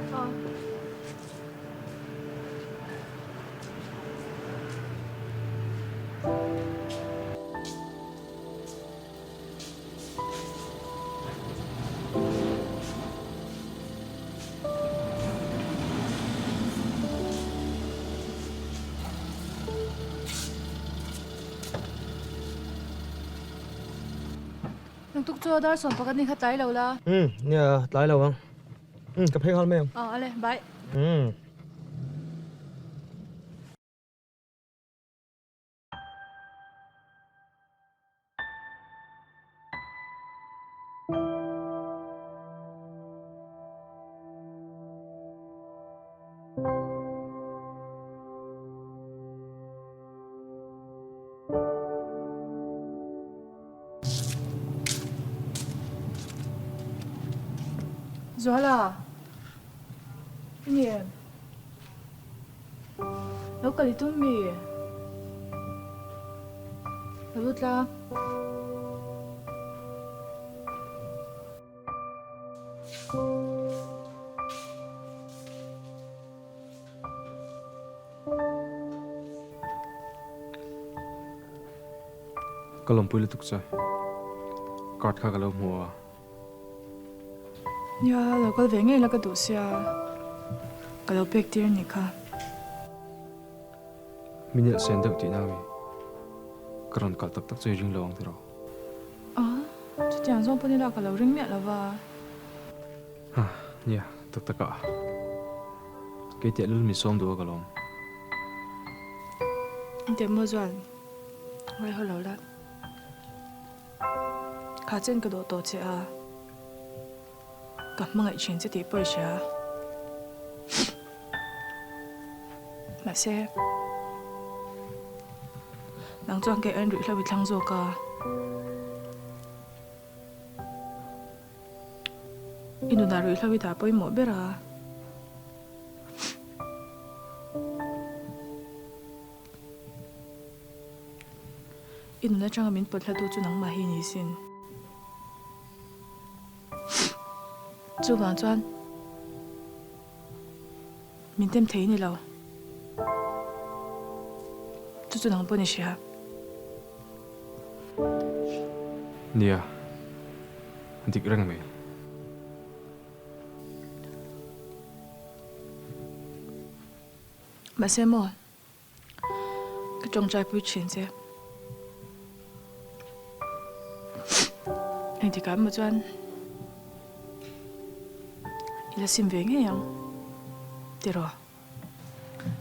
Nang tuk cho dar son pakat ni khatai lo la. nè lại lâu không cà phê hơn mấy không Ale, bye. Zola. Ini. Lo kali tu mi. Lalu lah. Kalau pulih tuk sa, kat kah kalau mua. Ya, lo kal vengai la ka dosia. Kalau pek dir ni ka. Minyak sendak di nawi. Keron kal tak chơi ring lawang tiro. Ah, tu jangan so pun ni la kalau ring miat la ba. Ha, ya, tak tak ah. Kita lulu misom dua kalau. Để mua doan. Vậy hơi lâu lắm. Khá trên cái độ tổ chế à. Gặp mong ngày chuyện sẽ đi bơi xa. Mà xe. Nắng doan cái anh rủi là bị thăng dô cả. Inu na rủi là bị thả bơi mỗi bê ra. Inu na chang amin pot la do chu nang ma hi ni sin. Chu wang chuan. Min tem thei ni lo. Chu nang po ni sha. Nia, antik rang me. Mà xem mò. Cái trong trai bụi chuyện chứ. Anh thì cảm một choan. Là xin về nghe không? Được rồi.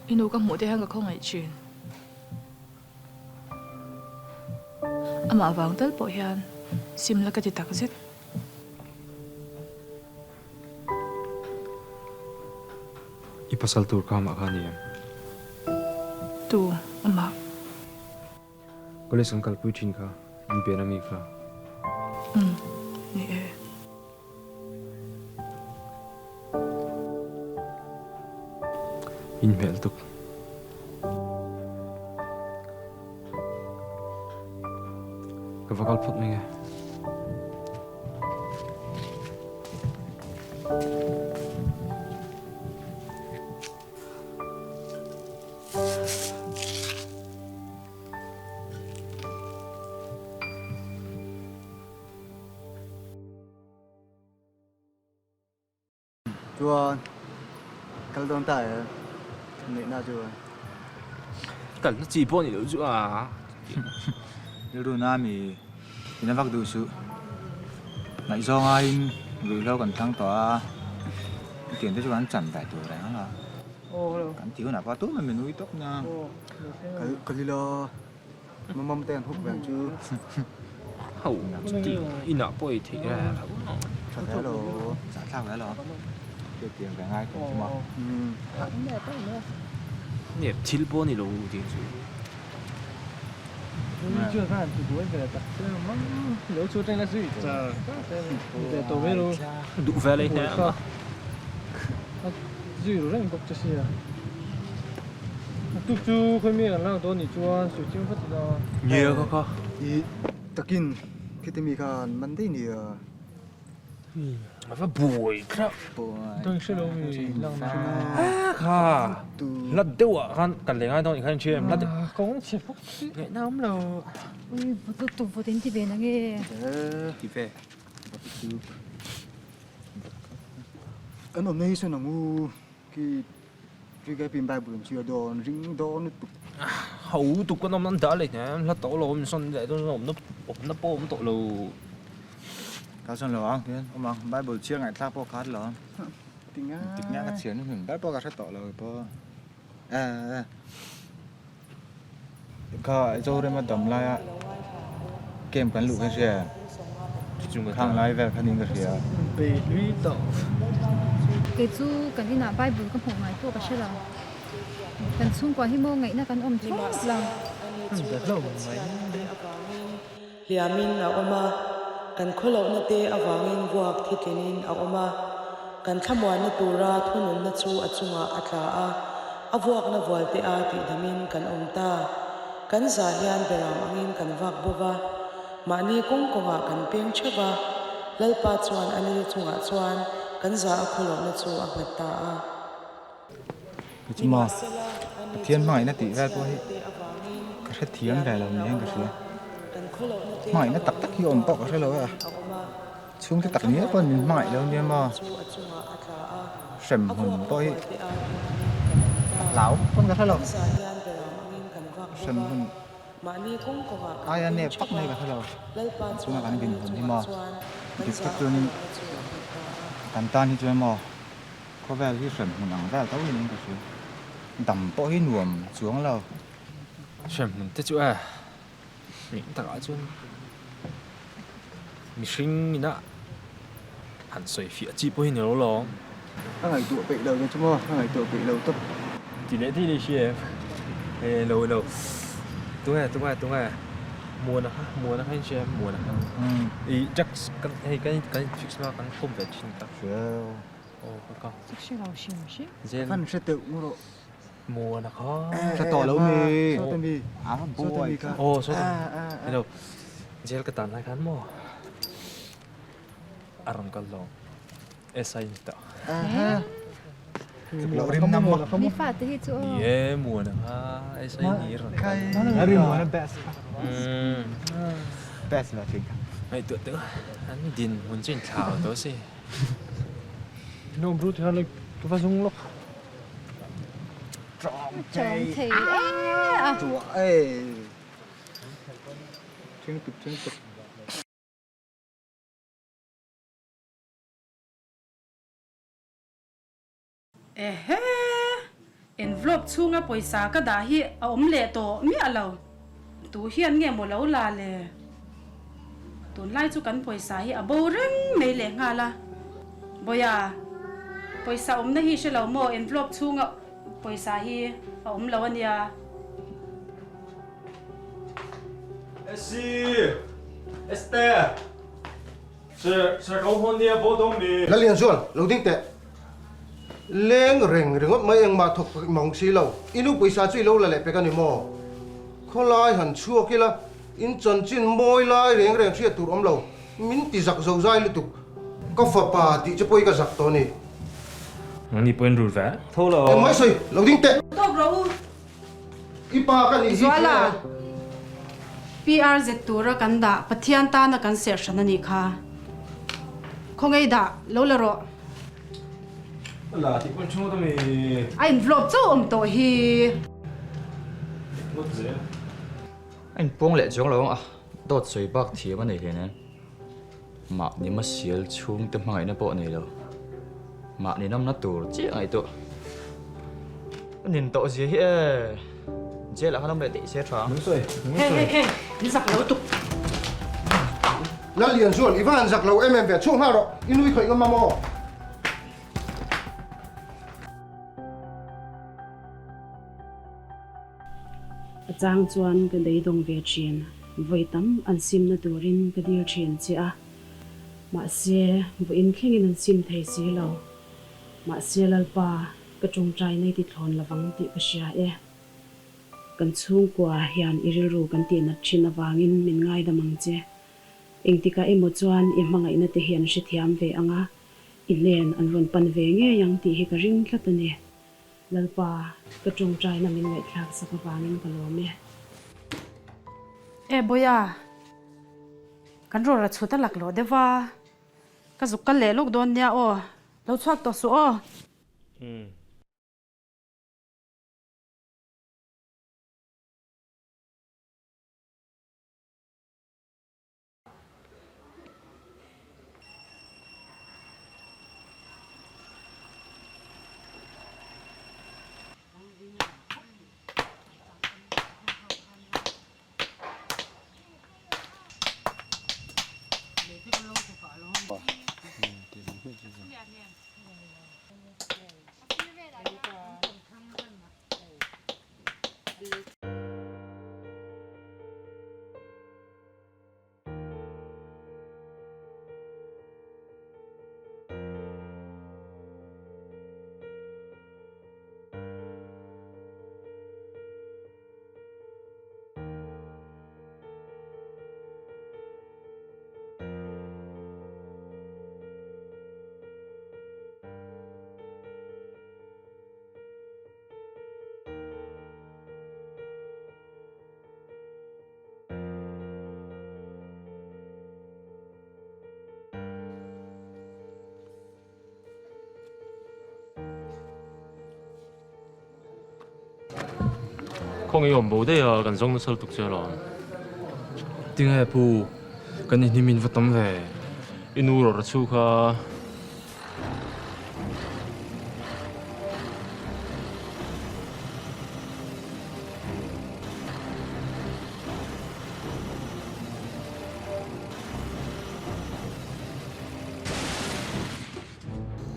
Inu các mũ để không ai chuyện. Ama vang tel po yan. Sim la ka ti takzit. Ipasal tur ka makani yan. Tu, ama. Kole sangkal puchin ka, impian ami ka. Ni e. Inmel tuk. cái vào phút mình nghe Chuan, kalau dong tak ya, ni nak chuan. Cần nó chỉ bọn nhiều chứ à. Nếu đồ nam thì nó vác đủ sự. Nãy do anh gửi lâu còn thăng tỏa tiền tới cho anh chặn tại tuổi đấy là. Cảnh chỉ có nào qua tốt mà mình nuôi tốt nha. Cái gì lo, mâm tên hút vàng chứ. Hậu chỉ in nọ bôi thì là. Sao thế lo, sao thế lo. Tiền về ngay cũng mà. Nè, 7번 이로 tiền chứ. chưa phải từ cuối về tập nếu chú trên là gì để tổ về luôn Đủ về lên nè. gì rồi đấy bốc cho xí à tụt chú khơi mi là tôi nhỉ chú ăn sủi chim phát đó Nhiều có. Ý, takin kita mikan mandi ni ya. Mà phải bùi crap. tôi sẽ đâu mi lăng À kha. Lật tiêu à kan cần lấy ngay thôi thì kan chơi lật. Cũng chỉ phúc Nghệ nam đâu. Ui, tụt vô đến thì về nó nghe. Thì về. Anh hôm nay sao ngu cái pin bài buồn chưa đòn ring đòn Hậu tụt con ông đã lên nè, lật tổ lô mình xuân dậy tôi nó bô tổ lô. Cá sấu lò anh, ông mang bài buồn chưa ngày tháp po cát lò. Tính nhá cái chuyện hưởng bài po cát sẽ tỏ lời po. Cái chỗ đây mà đầm lại á, kem cắn lụi cái gì à? Hàng lại về phần cái gì à? bị lũy tổ cái chú cần đi nạp bài bùn cái phòng này tôi có sẽ làm cần xung quanh himo ngày na cần ôm thua làm liamin a oma kan kholo na te awangin buak thikenin a oma kan thamwan na tura thunun na chu achunga atla a avuak na volte a ti damin kan omta kan za hian beram angin kan vak bova mani kong konga kan peng cheva lalpa chuan ani chunga chuan kan za a kholo na chu a hmata a Chứ mà thiên mãi nó tỉ ra thôi, cái sẽ thiếm về lòng nhé cái gì, mãi nó tắc tắc khi ổn bọc cái lâu à, xuống cái tắc nhớ con mình mãi đâu nhưng mà sầm hồn tôi lão con cái lâu, sầm hồn ai anh em bắt này cái lâu, xuống là cái bình hồn thì mà, thì cái tuần簡單啲啫嘛，嗰個啲神唔能夠都應該是抌波啲亂xuống lâu， Xem mình thích chỗ à. Mình tất cả chứ. Mình sinh mình đã hẳn sợi phía chỉ bôi nhiều lắm. các ngày tụ bị đầu chứ mà, các ngày tụ bị đầu tấp. Chỉ lẽ thì đi xem. Lâu lâu. Đúng rồi. Mua nó hay xem mua nó. Ý chắc cái fix mà cái không về chính ta. Con. sẽ làm gì chứ Phân sẽ tự mua độ. Mua nó khó. Sẽ tỏ lâu mi. Số tên mi. Số tên. Thế đâu. Giờ cái tàn này khán mò. Aron con lo. Esai ta. Lộ rim năm mà. mi phát thì chú Mua nó ha. Esai ni rồi. Cái rim nó best. Best là chính. Ai tự anh điền muốn trên thảo đó xí. nó brut hay là cái phát súng lốc trộm thì à Chúa ơi. Trên tục. envelope chunga poisa ka da hi a om le to mi alo tu hian nge mo lo la le tun lai chu kan poisa hi a bo reng me le nga la boya poisa om na hi she lo mo envelope chunga poisa hi a om lo ania Esther sẽ có hôn nia bố đông mi là liền rồi lâu tiếng tệ lên rừng ngót mấy anh mà thuộc mong xí lâu inu pisa chui lâu là lại phải cái gì mò khó lai hẳn chua kia là in chân chín môi lai rèn rèn xuyên tụt om lâu min tì giặc dầu dai liên tục có phật bà tì cho bôi cái giặc to này Nani poin rul va? Thôi là. em mới xây lâu đinh tệ Tốt rồi. ipa cái gì Zoala. PRZ tura kan da pathian ta na kan ser shana ni kha. Khongai da lo la ro. Là thì con chung tao mày. Ai envelope cho to hi. Mất dễ. Anh buông lệ giống lâu à, đốt suy bạc thiệp mà này thế này, mà nếu mà xíu chung tâm hàng ấy nó bộ này đâu, mà nếu năm nó tủ chết ấy tụ, nhìn tội gì hết, chết là hắn năm lại tị chết choáng. Đúng rồi. Hey, đi giặc lâu tục. là liền rồi Ivan giặc lâu em về chung ha rồi inui khởi cái mamo Chang chuan ka dei dong ve chin voi tam an sim na turin ka dir chin chi a ma se vo in khengin an sim thei si lo ma se lalpa ka chung trai nei ti thon lawang ti ka sia e kan chung kwa hian iril ru kan ti na thin awangin min ngai da mang che engtika emo chuan e mangai na te hian shi thiam ve anga ilen an ron pan ve nge yang ti hi ka ring thlatani lalpa ka chung trai na min ngai thak sa awangin ka lo me E boya. Kan ro ra chuta lak lo dewa. Ka zuk ka le lok don nia o. Lo chuak to su o. Không yêu bố đây à, gần giống nó sâu tục chưa rồi. Tiếng hè pu, gần như mình vật tấm về, inu rồi chu kha.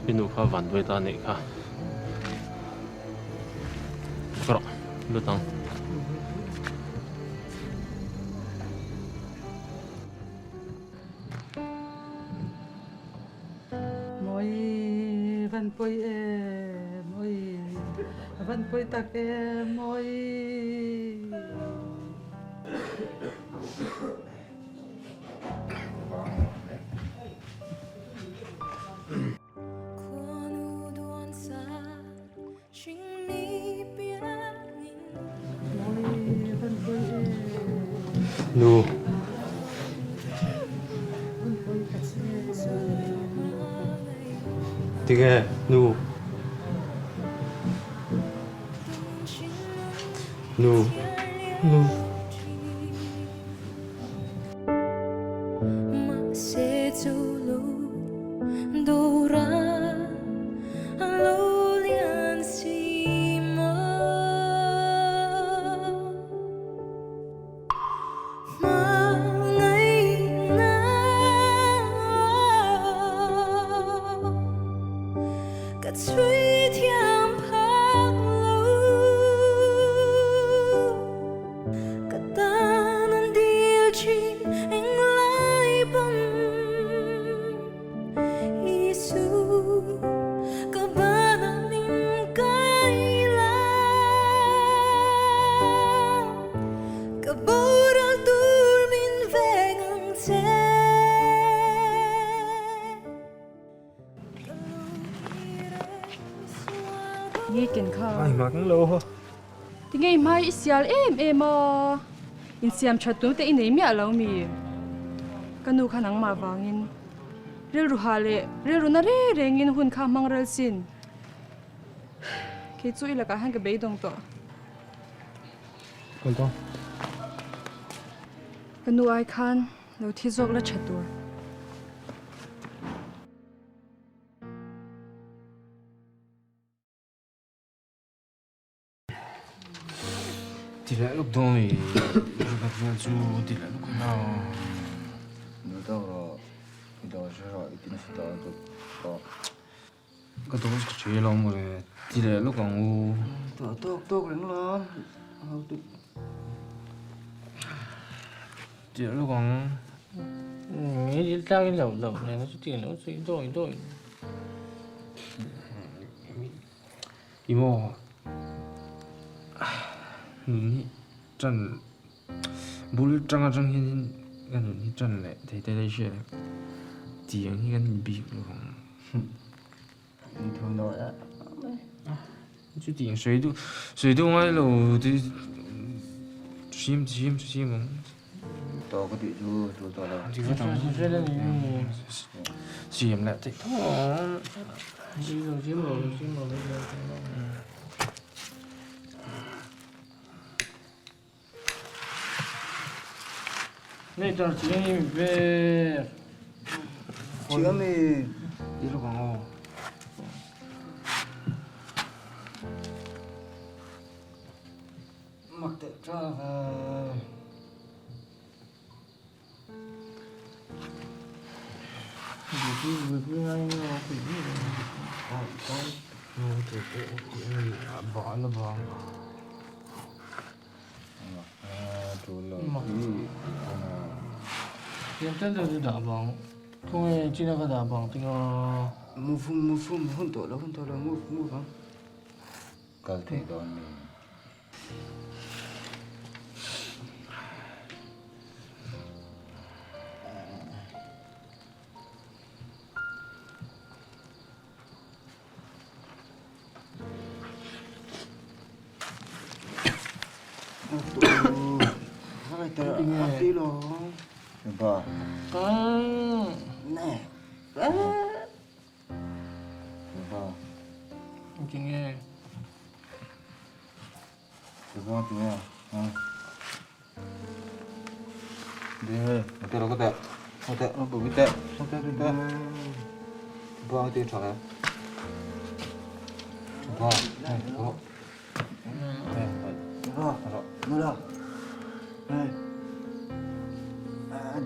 Inu kha van với ta này kha. Cái đó, được không? Moi van poi e moi van poi tak e moi Nu. Tiếng nghe, nu. Nu. Nu. sẽ走路都让路联系吗？Suy thiam phác lâu cả ta nên điều chỉnh anh lại bằng ý nghe kiện khá ai mà cũng lâu thì ngay mai isial em mà in siam chat tu te in nei mi alo mi kanu khanang ma wangin rel ru hale rel ru na re rengin hun kha mangrel sin ke chu ila ka hang ke beidong to còn to kanu ai khan lo thi zok la chatur thì lại lúc đó thì gặp nhau chú thì lại lúc nào nữa đâu thì đó sẽ rồi tin sẽ đó có cái đó cái chuyện lòng rồi thì lại lúc còn u tôi cũng lo thì lại lúc còn nghĩ đi ra cái lẩu lẩu này nó tiền nó sẽ rồi 이모 눈이 짠 물장아 정신 눈이 짠래 대대대시 디영이 간 비로 bình thường rồi á chứ tiền水都ngay lầu thì xiêm to có bị chú to đâu thì phải thằng xiêm lại thì thôi chiếm rồi này tao chỉ nghe về chưa mi đi lúc còn mặc tự cho bỏ nó bỏ em真的是打棒，因为今天个打棒，这个mua phun hôn tổ là mua không cần thì đòn đi lo vâng nè vâng chị nghe vâng chị nghe đi tệ nó có tệ nó bị tệ không tệ vâng tiền trả lại vâng này có nó đâu đây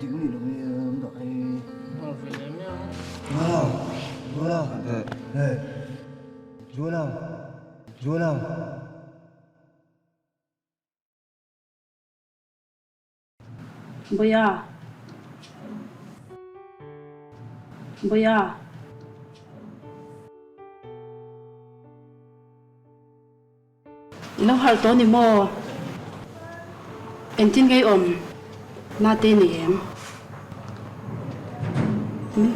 đi cái gì luôn đội nó phải làm nhau nó đâu đây chúa nào Boya. Lâu hal to ni mo. Em tin ngay na tên em.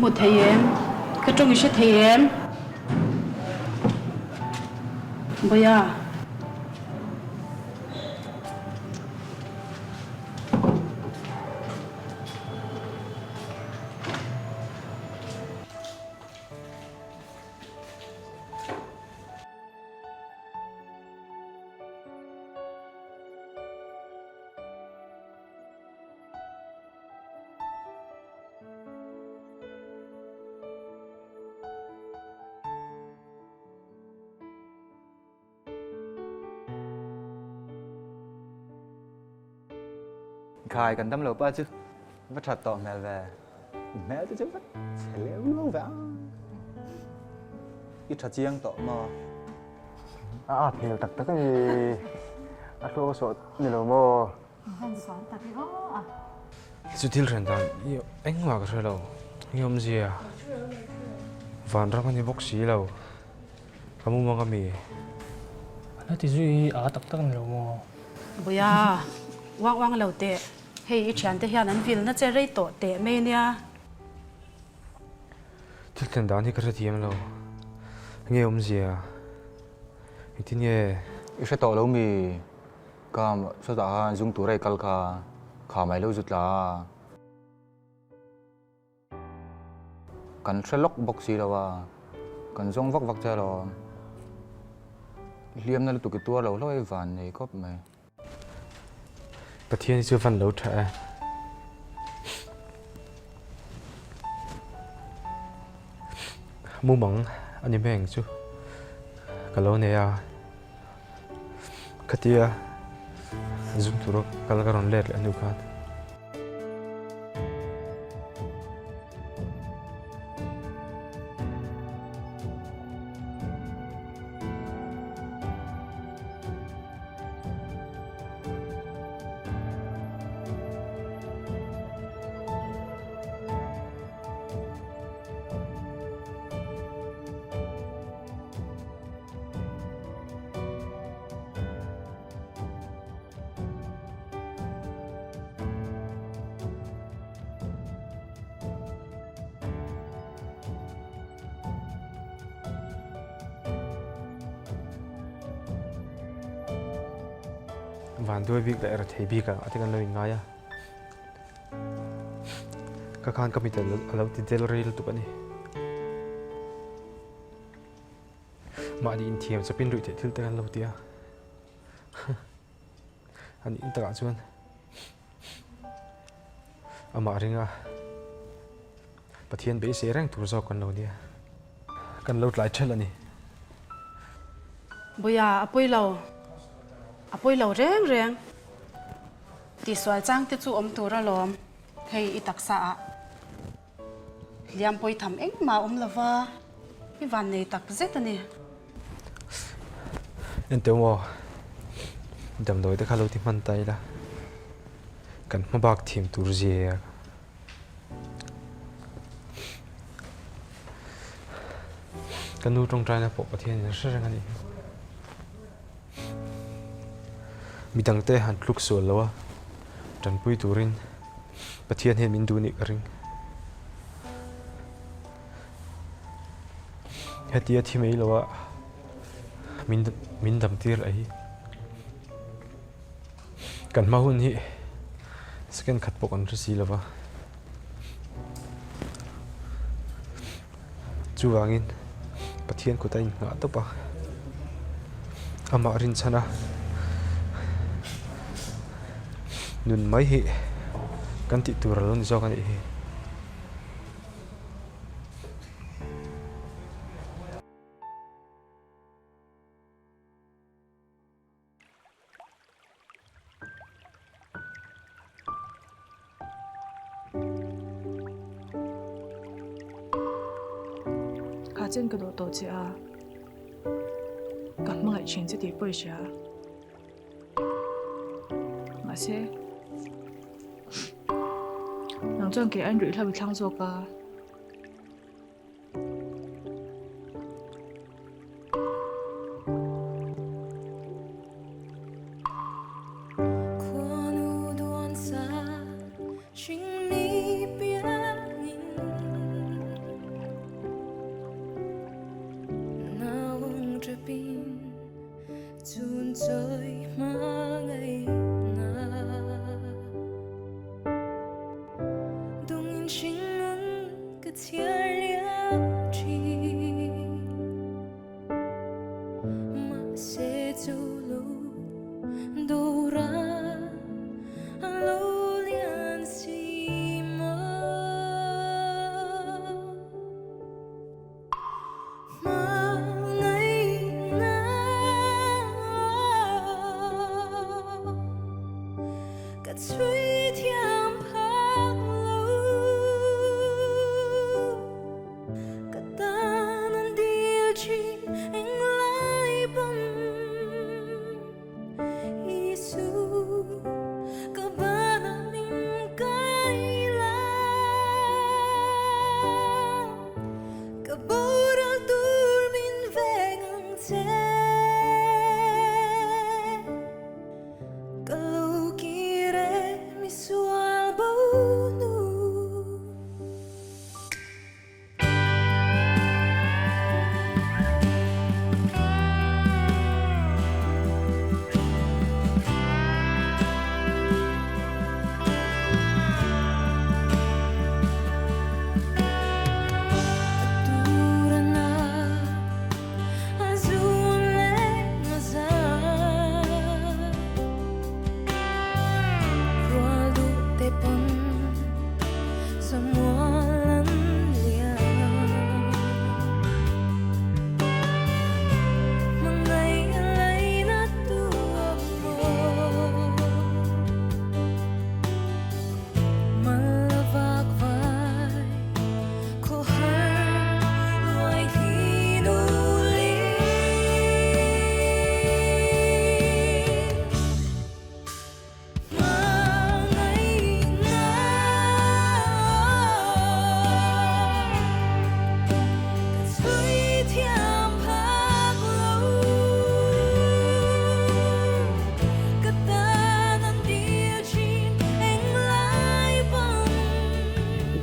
Một thầy em, cái trong cái thầy em. Boya. khai cần tấm lửa ba chứ vắt thật tỏ mẹ về mẹ chứ vắt sẽ léo luôn vậy ít thật chiang tỏ mà thì tật tật cái gì có số nhiều mà chú thiếu rằng ta anh hòa cái rồi đâu anh om gì à van ra cái bốc xí đâu kamu mau kami nó thì duy ở tập tắc nhiều mà Boya. Wang lâu tệ. Hey, chán tệ hiện anh vil nó chơi rây tổ tệ mê nha. thiếu rằng ta thì cái gì em đâu nghe om gì à thì nghe sẽ tỏ lâu mi cam số ta dùng tuổi cal khá mày lâu rút là cần sẽ lóc bọc xì đâu cần dùng vắt vắt chơi rồi liêm nó tụi cái tua lâu lâu vàn này có mày bát thiên chưa văn lâu trẻ mua măng anh em hẹn chứ cái lâu này cái tia dùng tuổi cái là còn lẹt anh được van đôi việc lại là thấy bị cả thì cần lời ngay à các khán kami tên lâu tin tên rồi tụi bạn đi mà đi in thiam sẽ pin rụi thế thiếu tên lâu tia anh in tất cả chuan mà riêng bát thiên bị xe răng thua sau con lâu tia cần lâu lại chết là nè bây giờ apoi lâu reng ti xoay trang ti chu om tura lom thei i taksa liam poi tham eng ma lava i van nei tak zet ani nên tiêu mò đầm đôi tới khá lâu thì man tay là cần mà bạc thêm tour gì cần nuôi trong trai là bộ thiên là rất là ngon mi tang te han tluk so lo tran pui turin pathian hen min du ni ring hetia thi mei lo min dam tir ai kan ma hun hi second khat pok an si lova chuwangin pathian ko tain nga to pa ama rin chana nun mai hi kan ti tur lon zo kan hi cả trên cái đồ tổ chức cảm mong lại chuyện sẽ đi bơi xa mà sẽ能赚给安瑞他会创作吧。吹天旁路。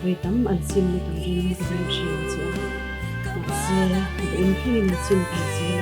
ve tam an sim le tur rin ka vel shi chi a se in thingin sim ka chi